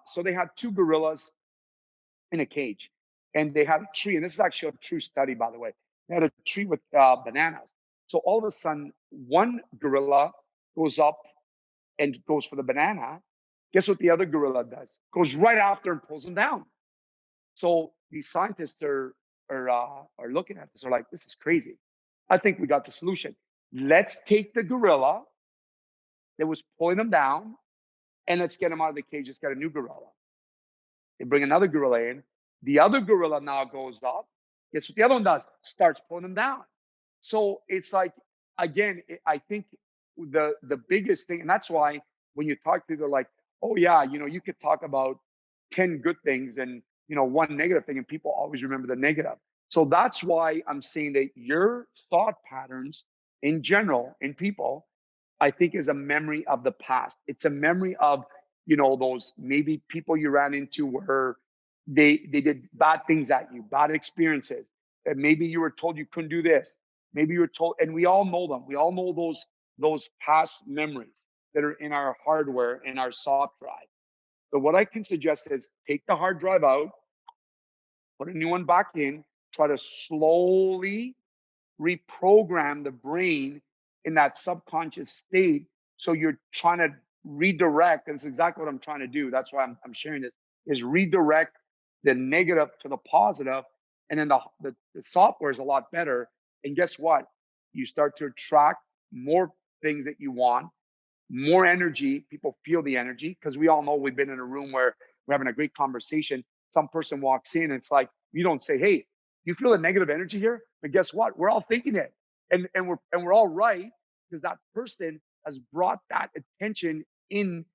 So they had two gorillas in a cage, and they had a tree. And this is actually a true study, by the way. They had a tree with bananas. So all of a sudden, one gorilla goes up and goes for the banana. Guess what the other gorilla does? Goes right after and pulls him down. So these scientists are looking at this. They're like, this is crazy. I think we got the solution. Let's take the gorilla that was pulling them down, and let's get him out of the cage. Let's get a new gorilla. They bring another gorilla in. The other gorilla now goes up. Guess what the other one does? Starts pulling them down. So it's like, again, I think the biggest thing, and that's why when you talk to people, they're like, oh yeah, you could talk about 10 good things and, one negative thing, and people always remember the negative. So that's why I'm saying that your thought patterns in general in people, I think, is a memory of the past. It's a memory of those maybe people you ran into where they did bad things at you, bad experiences. And maybe you were told you couldn't do this. Maybe you were told, and we all know them. We all know those past memories that are in our hardware, in our soft drive. So what I can suggest is take the hard drive out, put a new one back in, try to slowly reprogram the brain in that subconscious state. So you're trying to redirect. That's exactly what I'm trying to do. That's why I'm sharing this, is redirect the negative to the positive. And then the software is a lot better. And guess what? You start to attract more things that you want, more energy. People feel the energy because we all know we've been in a room where we're having a great conversation. Some person walks in, and it's like, you don't say, "Hey, you feel a negative energy here?" But guess what? We're all thinking it, and we're all right because that person has brought that attention in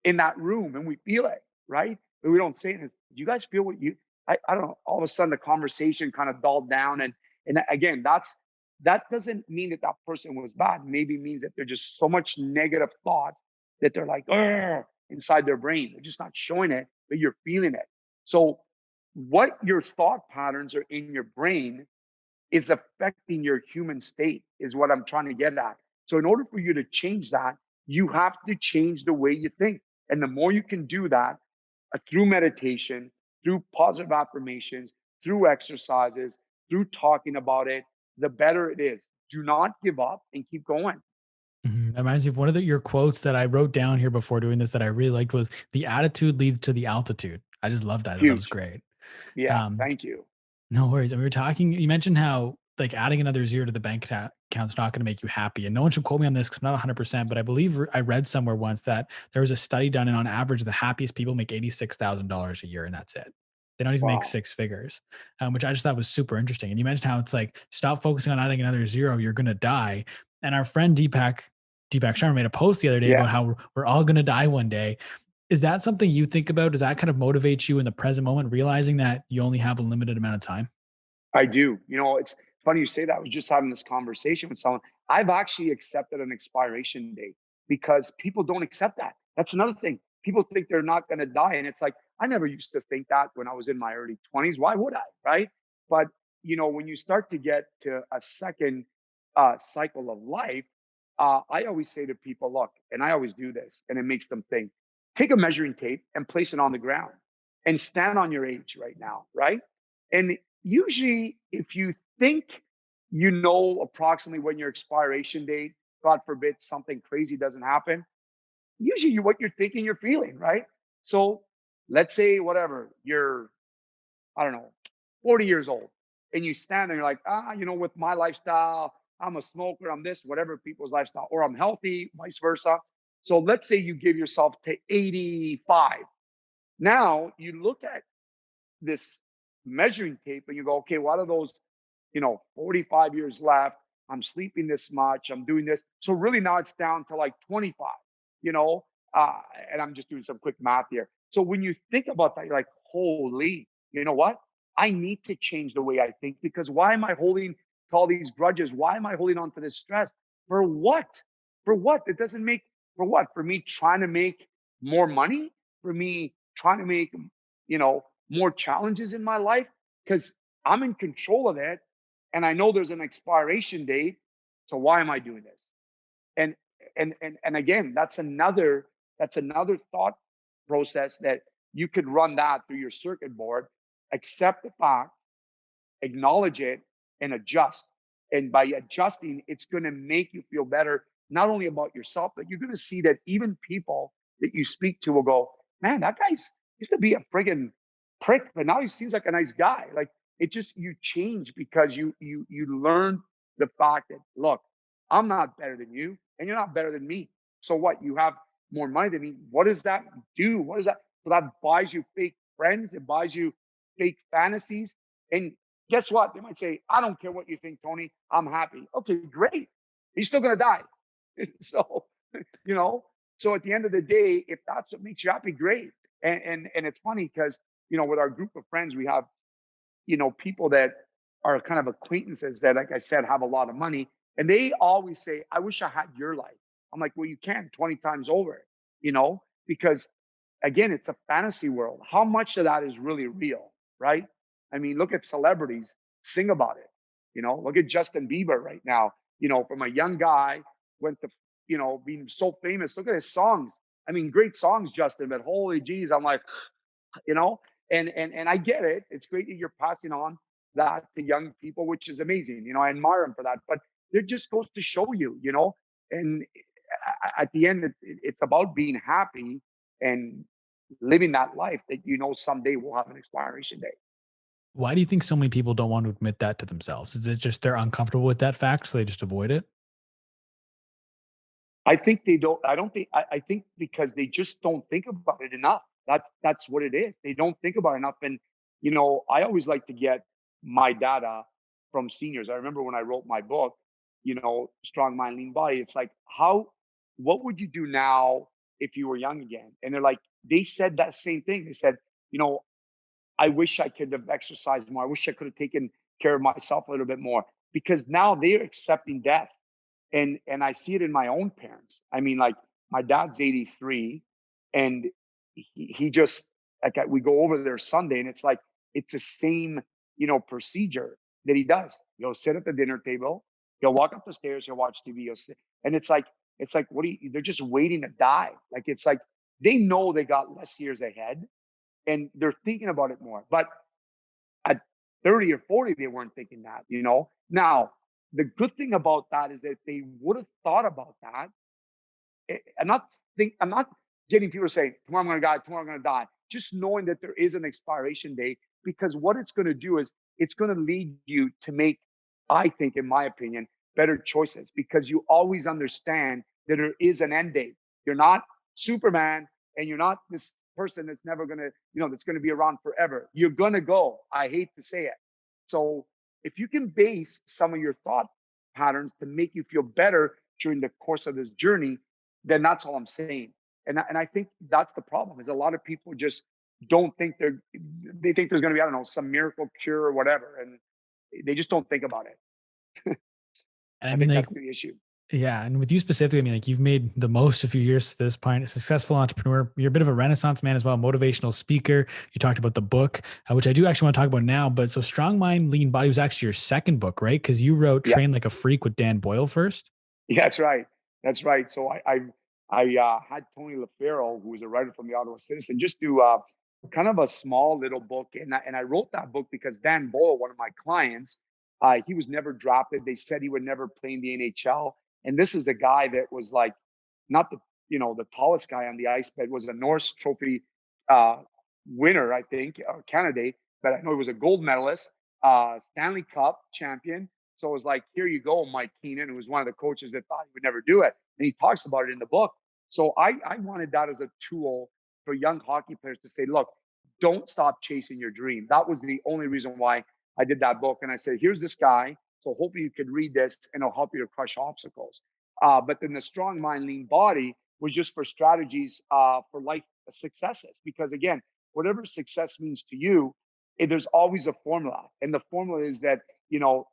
that room, and we feel it, right? But we don't say it. Do you guys feel what you? I don't know. All of a sudden, the conversation kind of dulled down, and again, that doesn't mean that that person was bad. Maybe means that there's just so much negative thoughts that they're like, "Ugh," inside their brain. They're just not showing it, but you're feeling it. So, what your thought patterns are in your brain is affecting your human state, is what I'm trying to get at. So, in order for you to change that, you have to change the way you think. And the more you can do that through meditation, through positive affirmations, through exercises, through talking about it, the better it is. Do not give up and keep going. That reminds me of one of your quotes that I wrote down here before doing this that I really liked was the attitude leads to the altitude. I just love that. That was Huge. great. Yeah. Um, Thank you. no worries. And we were talking, you mentioned how like adding another zero to the bank account's not going to make you happy. And no one should quote me on this because I'm not 100%, but I believe I read somewhere once that there was a study done and on average, the happiest people make $86,000 a year and that's it. They don't even make Wow. six figures, which I just thought was super interesting. And you mentioned how it's like, stop focusing on adding another zero, you're going to die. And our friend Deepak Sharma made a post the other day about Yeah, how we're all going to die one day. Is that something you think about? Does that kind of motivate you in the present moment, realizing that you only have a limited amount of time? I do. It's funny you say that. I was just having this conversation with someone. I've actually accepted an expiration date because people don't accept that. That's another thing. People think they're not going to die. And it's like, I never used to think that when I was in my early 20s. Why would I? Right. But, when you start to get to a second cycle of life, I always say to people, look, and I always do this, and it makes them think, take a measuring tape and place it on the ground and stand on your age right now. Right. And usually, if you think you know approximately when your expiration date, God forbid something crazy doesn't happen, usually what you're thinking, you're feeling, right? So let's say whatever, you're, I don't know, 40 years old, and you stand there, you're like, with my lifestyle, I'm a smoker, I'm this, whatever people's lifestyle, or I'm healthy, vice versa. So let's say you give yourself to 85. Now you look at this measuring tape and you go, okay, what are those, 45 years left? I'm sleeping this much. I'm doing this. So really now it's down to like 25, you know, and I'm just doing some quick math here. So when you think about that, you're like, holy, you know what? I need to change the way I think because why am I holding to all these grudges? Why am I holding on to this stress? For what? For what? It doesn't make, for what? For me trying to make more money? For me trying to make, more challenges in my life? Because I'm in control of it and I know there's an expiration date. So why am I doing this? And and again, that's another thought process that you could run that through your circuit board. Accept the fact, acknowledge it, and adjust. And by adjusting, it's going to make you feel better, not only about yourself, but you're going to see that even people that you speak to will go, man, that guy's used to be a friggin' prick, but now he seems like a nice guy. Like it just, you change because you learn the fact that, look, I'm not better than you and you're not better than me. So what? You have more money than me. What does that do? What is that? So that buys you fake friends. It buys you fake fantasies. And guess what? They might say, I don't care what you think, Tony. I'm happy. Okay, great. He's still going to die. So, you know, so at the end of the day, if that's what makes you happy, great. And it's funny because, with our group of friends, we have, people that are kind of acquaintances that, like I said, have a lot of money. And they always say, I wish I had your life. I'm like, well, you can 20 times over, because again, it's a fantasy world. How much of that is really real, right? I mean, look at celebrities, sing about it. Look at Justin Bieber right now. From a young guy, went to, being so famous. Look at his songs. I mean, great songs, Justin, but holy geez, I'm like, you know, and I get it. It's great that you're passing on that to young people, which is amazing. I admire them for that. But it just goes to show you, and at the end, it's about being happy and living that life that someday will have an expiration date. Why do you think so many people don't want to admit that to themselves? Is it just they're uncomfortable with that fact, so they just avoid it? I think they don't. I don't think. I think because they just don't think about it enough. That's what it is. They don't think about it enough. And I always like to get my data from seniors. I remember when I wrote my book, Strong Mind, Lean Body. It's like, what would you do now if you were young again? And they said that same thing. They said, you know, I wish I could have exercised more. I wish I could have taken care of myself a little bit more, because now they're accepting death. And I see it in my own parents. I mean, like, my dad's 83, and he just, we go over there Sunday, and it's like it's the same, procedure that he does. He'll sit at the dinner table, he'll walk up the stairs, he'll watch TV, he'll sit, and it's like what do you? They're just waiting to die. Like, it's like they know they got less years ahead, and they're thinking about it more. But at 30 or 40, they weren't thinking that. Now, the good thing about that is that they would have thought about that. I'm not getting people to say, tomorrow I'm going to die, tomorrow I'm going to die. Just knowing that there is an expiration date, because what it's going to do is it's going to lead you to make, I think, in my opinion, better choices, because you always understand that there is an end date. You're not Superman, and you're not this person that's never going to, that's going to be around forever. You're going to go. I hate to say it. So if you can base some of your thought patterns to make you feel better during the course of this journey, then that's all I'm saying. And I think that's the problem, is a lot of people just don't think they think there's going to be, I don't know, some miracle cure or whatever. And they just don't think about it. And I I mean, think like, that's the issue. yeah, and with you specifically, I mean, like, you've made the most of your years to this point, a successful entrepreneur. You're a bit of a renaissance man as well, motivational speaker. You talked about the book, which I do actually want to talk about now. But so Strong Mind, Lean Body was actually your second book, right? Because you wrote Yeah. Train Like a Freak with Dan Boyle first. Yeah, that's right. That's right. So I had Tony LaFaro, who was a writer from the Ottawa Citizen, just do kind of a small little book. And I wrote that book because Dan Boyle, one of my clients, he was never drafted. They said he would never play in the NHL. And this is a guy that was like, not the tallest guy on the ice, but was a Norris Trophy uh, winner, I think, or candidate. But I know he was a gold medalist, Stanley Cup champion. So it was like, here you go, Mike Keenan, who was one of the coaches that thought he would never do it. And he talks about it in the book. So I wanted that as a tool for young hockey players to say, look, don't stop chasing your dream. That was the only reason why I did that book. And I said, here's this guy. So hopefully you could read this, and it'll help you to crush obstacles. But then the Strong Mind, Lean Body was just for strategies for life successes. Because again, whatever success means to you, there's always a formula. And the formula is that,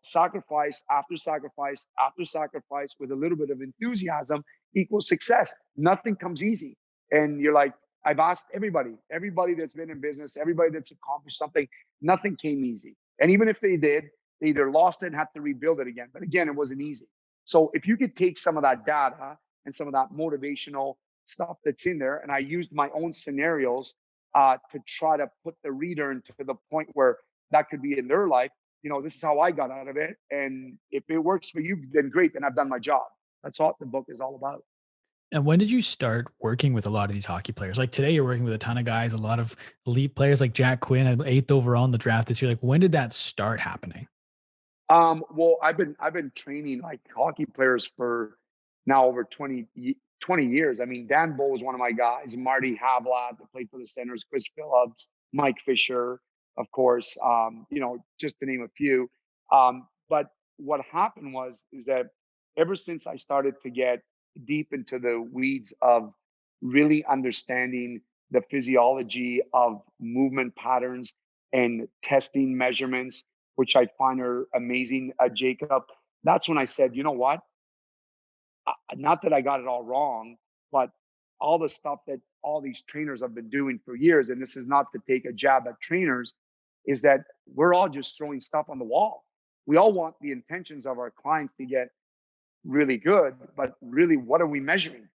sacrifice after sacrifice after sacrifice with a little bit of enthusiasm equals success. Nothing comes easy. And you're like, I've asked everybody that's been in business, everybody that's accomplished something, nothing came easy. And even if they did, they either lost it and had to rebuild it again. But again, it wasn't easy. So if you could take some of that data and some of that motivational stuff that's in there, and I used my own scenarios to try to put the reader into the point where that could be in their life. This is how I got out of it. And if it works for you, then great. Then I've done my job. That's what the book is all about. And when did you start working with a lot of these hockey players? Like today, you're working with a ton of guys, a lot of elite players like Jack Quinn, eighth overall in the draft this year. Like, when did that start happening? Well, I've been training like hockey players for now over 20 years. I mean, Dan Boyle was one of my guys, Marty Havlat that played for the Senators, Chris Phillips, Mike Fisher, of course, just to name a few. But what happened is that ever since I started to get deep into the weeds of really understanding the physiology of movement patterns and testing measurements, which I find are amazing, Jacob, that's when I said, you know what? Not that I got it all wrong, but all the stuff that all these trainers have been doing for years, and this is not to take a jab at trainers, is that we're all just throwing stuff on the wall. We all want the intentions of our clients to get really good, but really, what are we measuring?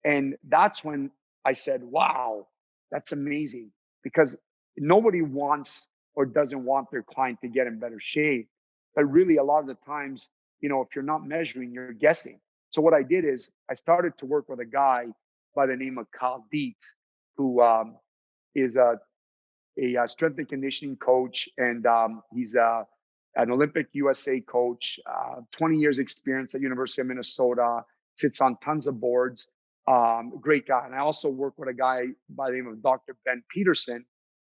And that's when I said, wow, that's amazing, because nobody wants or doesn't want their client to get in better shape. But really, a lot of the times, if you're not measuring, you're guessing. So what I did is I started to work with a guy by the name of Claude Giroux, who is a strength and conditioning coach, and he's an Olympic USA coach, 20 years experience at University of Minnesota, sits on tons of boards, great guy. And I also work with a guy by the name of Dr. Ben Peterson,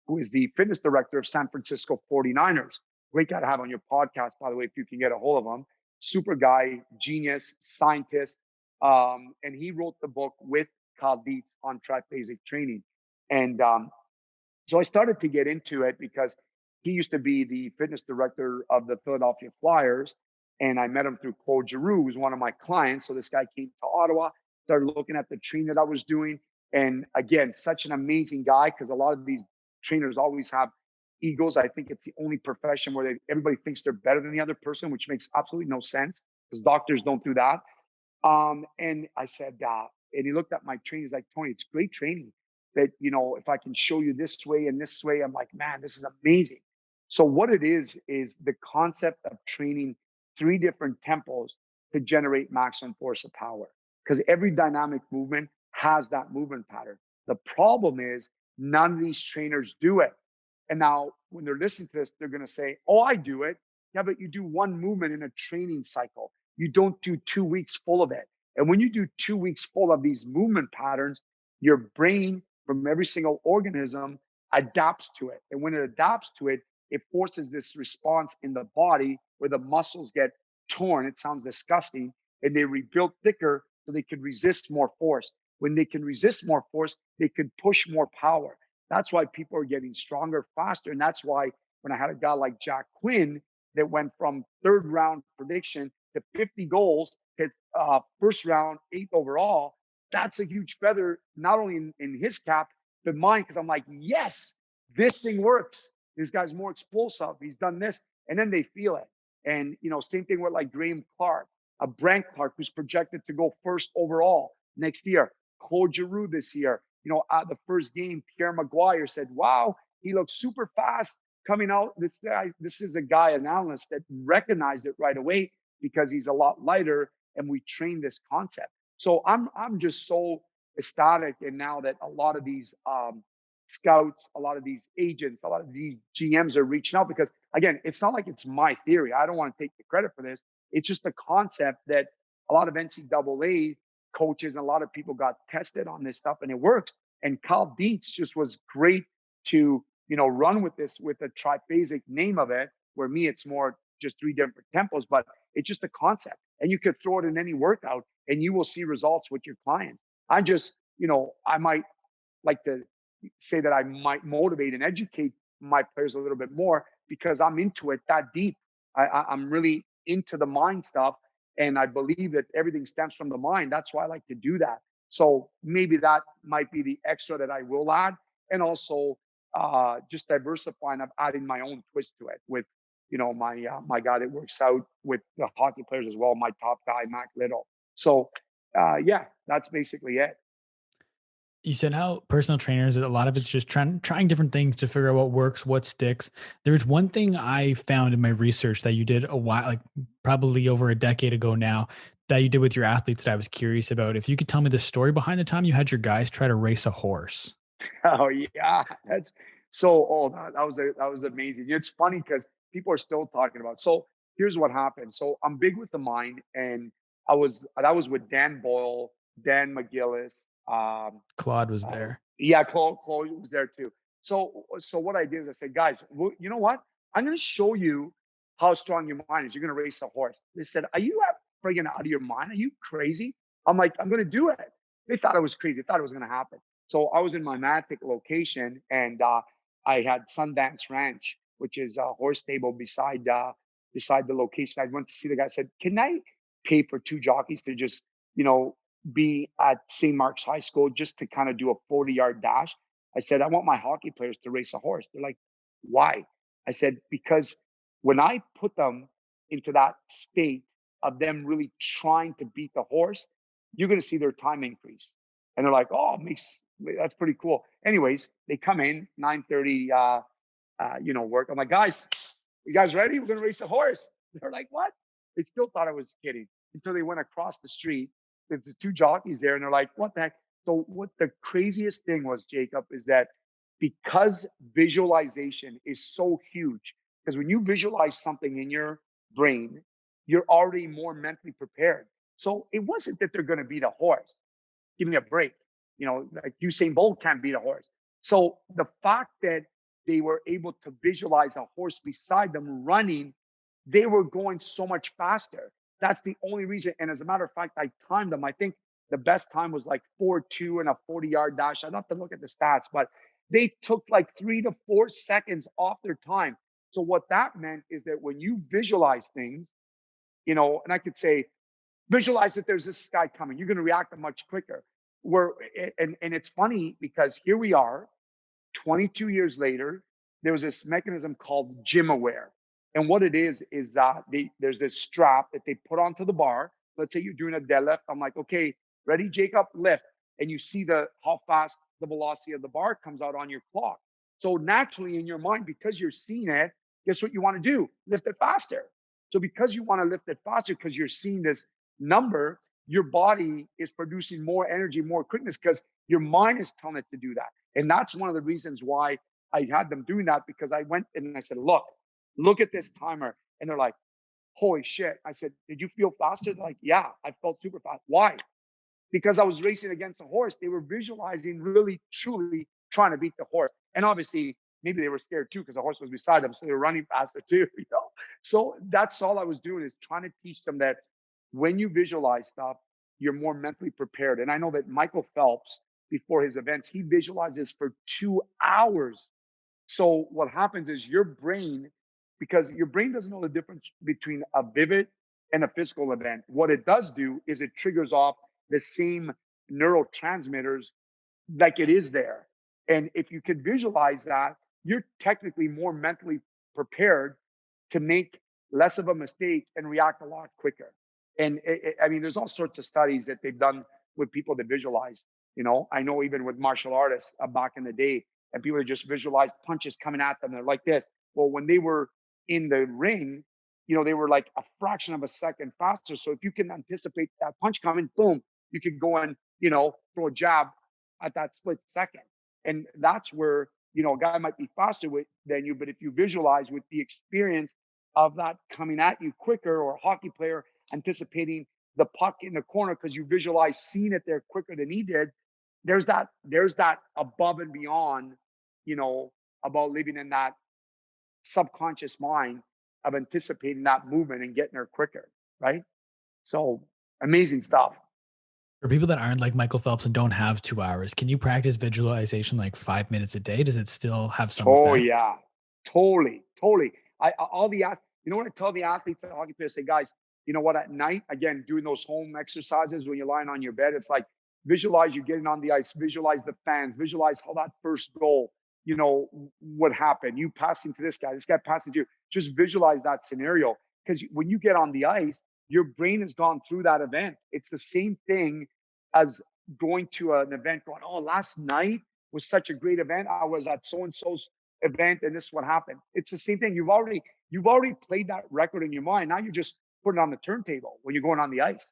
who is the fitness director of San Francisco 49ers. Great guy to have on your podcast, by the way, if you can get a hold of him. Super guy, genius, scientist. And he wrote the book with Claude Giroux on triphasic training. And so I started to get into it because he used to be the fitness director of the Philadelphia Flyers. And I met him through Claude Giroux, who's one of my clients. So this guy came to Ottawa, started looking at the training that I was doing. And again, such an amazing guy, because a lot of these trainers always have egos. I think it's the only profession where everybody thinks they're better than the other person, which makes absolutely no sense, because doctors don't do that. And I said, and he looked at my training. He's like, Tony, it's great training that, if I can show you this way and this way, I'm like, man, this is amazing. So what it is the concept of training 3 different tempos to generate maximum force of power, because every dynamic movement has that movement pattern. The problem is none of these trainers do it. And now when they're listening to this, they're going to say, oh, I do it. Yeah, but you do one movement in a training cycle. You don't do 2 weeks full of it. And when you do 2 weeks full of these movement patterns, your brain from every single organism adapts to it. And when it adapts to it, it forces this response in the body where the muscles get torn. It sounds disgusting. And they rebuild thicker so they can resist more force. When they can resist more force, they can push more power. That's why people are getting stronger faster. And that's why when I had a guy like Jack Quinn that went from 3rd round prediction to 50 goals, hit first round 8th overall, that's a huge feather, not only in his cap, but mine, because I'm like, yes, this thing works. This guy's more explosive. He's done this. And then they feel it. And, same thing with like Graham Clark, Brant Clark, who's projected to go 1st overall next year. Claude Giroux this year. At the first game, Pierre Maguire said, wow, he looks super fast coming out. This is a guy, an analyst that recognized it right away because he's a lot lighter, and we train this concept. So I'm just so ecstatic. And now that a lot of these scouts, a lot of these agents, a lot of these GMs are reaching out, because again, it's not like it's my theory. I don't want to take the credit for this. It's just a concept that a lot of NCAA coaches and a lot of people got tested on this stuff, and it works. And Cal Dietz just was great to, run with this with a triphasic name of it, where me, it's more just 3 different tempos, but it's just a concept. And you could throw it in any workout and you will see results with your clients. I just, I might like to say that I might motivate and educate my players a little bit more, because I'm into it that deep. I'm really into the mind stuff. And I believe that everything stems from the mind. That's why I like to do that. So maybe that might be the extra that I will add. And also just diversifying of adding my own twist to it with, my guy that works out with the hockey players as well, my top guy, Mac Little. So yeah, that's basically it. You said how personal trainers, a lot of it's just trying different things to figure out what works, what sticks. There's one thing I found in my research that you did a while, like probably over a decade ago now, that you did with your athletes that I was curious about. If you could tell me the story behind the time you had your guys try to race a horse. Oh yeah, that's so old. That was amazing. It's funny because people are still talking about it. So here's what happened. So I'm big with the mind, and that was with Dan Boyle, Dan McGillis. Claude was there. Yeah, Chloe was there too. So what I did is I said, guys, you know what? I'm going to show you how strong your mind is. You're going to race a horse. They said, are you friggin' out of your mind? Are you crazy? I'm like, I'm going to do it. They thought it was crazy. They thought it was going to happen. So I was in my Matic location, and I had Sundance Ranch, which is a horse stable beside the location. I went to see the guy. I said, can I pay for 2 jockeys to just, be at St. Mark's High School just to kind of do a 40-yard dash. I said, I want my hockey players to race a horse. They're like, why? I said, because when I put them into that state of them really trying to beat the horse, you're going to see their time increase. And they're like, oh, that's pretty cool. Anyways, they come in 9:30, work. I'm like, guys, you guys ready? We're going to race the horse. They're like, what? They still thought I was kidding until they went across the street. There's the two jockeys there, and they're like, what the heck? So what the craziest thing was, Jacob, is that because visualization is so huge, because when you visualize something in your brain, you're already more mentally prepared. So it wasn't that they're going to beat a horse. Give me a break. Like Usain Bolt can't beat a horse. So the fact that they were able to visualize a horse beside them running, they were going so much faster. That's the only reason. And as a matter of fact, I timed them. I think the best time was like 4:2 and a 40-yard dash. I'd have to look at the stats, but they took like 3 to 4 seconds off their time. So what that meant is that when you visualize things, and I could say, visualize that there's this guy coming, you're going to react much quicker. And it's funny because here we are, 22 years later, there was this mechanism called gym aware. And what it is there's this strap that they put onto the bar. Let's say you're doing a deadlift. I'm like, okay, ready, Jacob, lift. And you see how fast the velocity of the bar comes out on your clock. So naturally in your mind, because you're seeing it, guess what you want to do? Lift it faster. So because you want to lift it faster, because you're seeing this number, your body is producing more energy, more quickness, because your mind is telling it to do that. And that's one of the reasons why I had them doing that, because I went and I said, look at this timer. And they're like, holy shit. I said, did you feel faster? They're like, yeah, I felt super fast. Why? Because I was racing against a horse. They were visualizing, really, truly trying to beat the horse. And obviously, maybe they were scared too because the horse was beside them. So they were running faster too, So that's all I was doing, is trying to teach them that when you visualize stuff, you're more mentally prepared. And I know that Michael Phelps, before his events, he visualizes for 2 hours. So what happens is your brain, because your brain doesn't know the difference between a vivid and a physical event, what it does do is it triggers off the same neurotransmitters like it is there. And if you could visualize that, you're technically more mentally prepared to make less of a mistake and react a lot quicker. And there's all sorts of studies that they've done with people that visualize. I know even with martial artists back in the day, and people that just visualize punches coming at them. They're like this. Well, when they were in the ring, they were like a fraction of a second faster. So if you can anticipate that punch coming, boom, you could go and, throw a jab at that split second. And that's where, a guy might be faster than you, but if you visualize with the experience of that coming at you quicker, or a hockey player anticipating the puck in the corner because you visualize seeing it there quicker than he did, there's that above and beyond, about living in that subconscious mind of anticipating that movement and getting there quicker, right? So amazing stuff. For people that aren't like Michael Phelps and don't have 2 hours, can you practice visualization like 5 minutes a day? Does it still have some Oh effect? yeah, totally, totally. What I tell the athletes and hockey players, say, guys, you know what? At night, again, doing those home exercises when you're lying on your bed, it's like visualize you getting on the ice, visualize the fans, visualize how that first goal, what happened. You passing to this guy passing to you. Just visualize that scenario, because when you get on the ice, your brain has gone through that event. It's the same thing as going to an event, going, oh, last night was such a great event. I was at so and so's event, and this is what happened. It's the same thing. You've already played that record in your mind. Now you're just putting it on the turntable when you're going on the ice,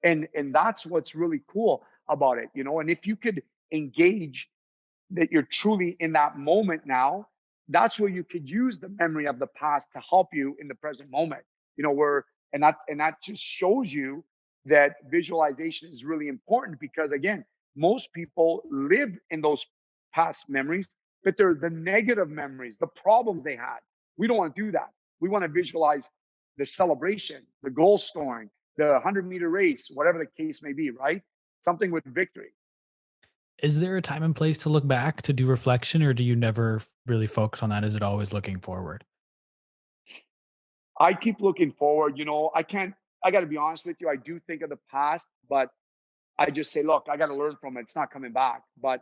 and that's what's really cool about it, And if you could engage that you're truly in that moment now, that's where you could use the memory of the past to help you in the present moment. And that just shows you that visualization is really important, because again, most people live in those past memories, but they're the negative memories, the problems they had. We don't want to do that. We want to visualize the celebration, the goal scoring, the 100-meter race, whatever the case may be, right? Something with victory. Is there a time and place to look back to do reflection, or do you never really focus on that? Is it always looking forward? I keep looking forward. I got to be honest with you. I do think of the past, but I just say, look, I got to learn from it. It's not coming back, but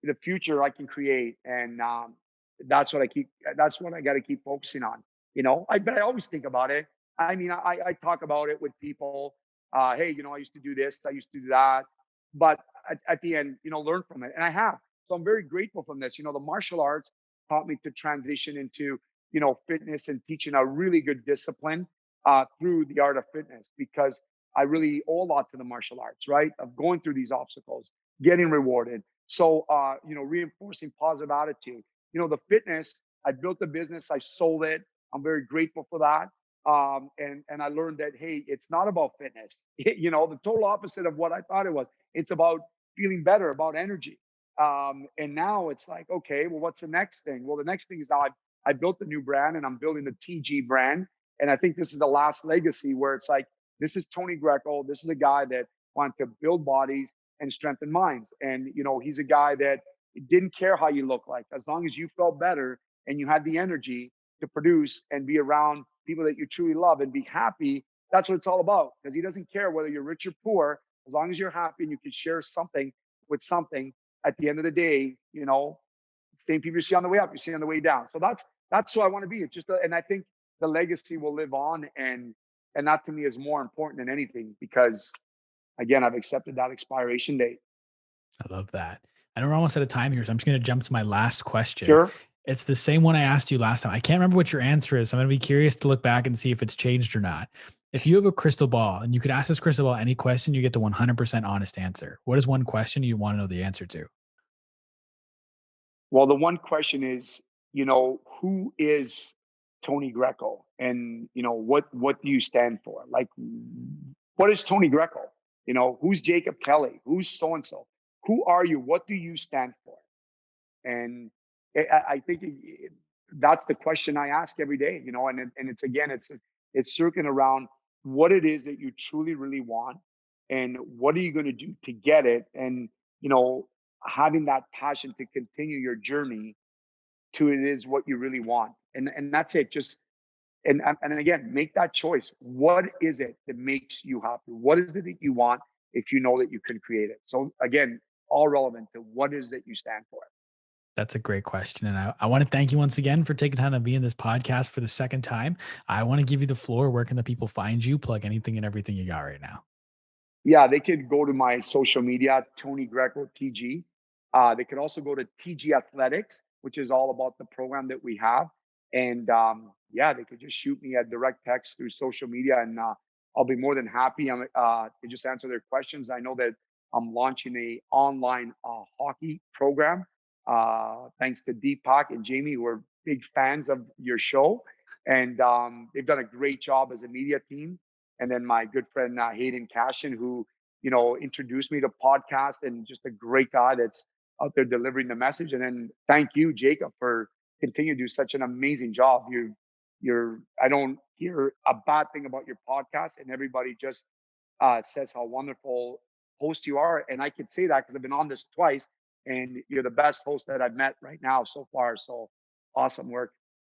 the future I can create. And that's what I keep, that's what I got to keep focusing on, but I always think about it. I mean, I talk about it with people. Hey, I used to do this, I used to do that, but at the end, learn from it. And I have, so I'm very grateful from this. The martial arts taught me to transition into, fitness and teaching a really good discipline through the art of fitness, because I really owe a lot to the martial arts, right? Of going through these obstacles, getting rewarded. So, reinforcing positive attitude. The fitness, I built a business, I sold it. I'm very grateful for that. And I learned that, hey, it's not about fitness. The total opposite of what I thought it was. It's about feeling better, about energy. And now it's like, okay, well, what's the next thing? Well, the next thing is now I built a new brand, and I'm building the TG brand. And I think this is the last legacy where it's like, this is Tony Greco. This is a guy that wanted to build bodies and strengthen minds. And, he's a guy that didn't care how you look like, as long as you felt better and you had the energy to produce and be around people that you truly love and be happy. That's what it's all about, because he doesn't care whether you're rich or poor, as long as you're happy and you can share something with something. At the end of the day, same people you see on the way up, you see on the way down. So that's who I want to be. It's just, and I think the legacy will live on, and that to me is more important than anything, because again, I've accepted that expiration date. I love that. I know we're almost out of time here, so I'm just going to jump to my last question. Sure. It's the same one I asked you last time. I can't remember what your answer is. So I'm going to be curious to look back and see if it's changed or not. If you have a crystal ball and you could ask this crystal ball any question, you get the 100% honest answer. What is one question you want to know the answer to? Well, the one question is, who is Tony Greco, and what do you stand for? Like, what is Tony Greco? Who's Jacob Kelly? Who's so and so? Who are you? What do you stand for? And I think that's the question I ask every day. And it's, again, it's circling around what it is that you truly really want, and what are you going to do to get it, and having that passion to continue your journey to it is what you really want. And that's it. Just and again, make that choice. What is it that makes you happy? What is it that you want, if you know that you can create it? So again, all relevant to what is it you stand for. That's a great question. And I want to thank you once again for taking time to be in this podcast for the second time. I want to give you the floor. Where can the people find you? Plug anything and everything you got right now. Yeah, they could go to my social media, Tony Greco TG. They could also go to TG Athletics, which is all about the program that we have. And yeah, they could just shoot me a direct text through social media, and I'll be more than happy to just answer their questions. I know that I'm launching a online hockey program, thanks to Deepak and Jamie, who are big fans of your show. And they've done a great job as a media team. And then my good friend Hayden Cashin, who introduced me to podcast, and just a great guy that's out there delivering the message. And then thank you, Jacob, for continuing to do such an amazing job. I don't hear a bad thing about your podcast, and everybody just says how wonderful host you are. And I could say that because I've been on this twice, and you're the best host that I've met right now so far. So awesome work.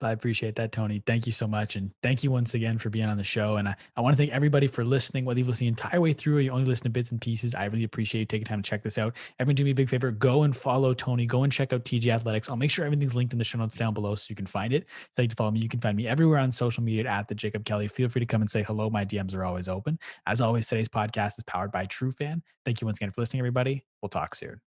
I appreciate that, Tony. Thank you so much. And thank you once again for being on the show. And I want to thank everybody for listening, whether you've listened the entire way through or you only listen to bits and pieces. I really appreciate you taking time to check this out. Everyone, do me a big favor. Go and follow Tony. Go and check out TG Athletics. I'll make sure everything's linked in the show notes down below so you can find it. If you'd like to follow me, you can find me everywhere on social media at the Jacob Kelly. Feel free to come and say hello. My DMs are always open. As always, today's podcast is powered by TRUFAN. Thank you once again for listening, everybody. We'll talk soon.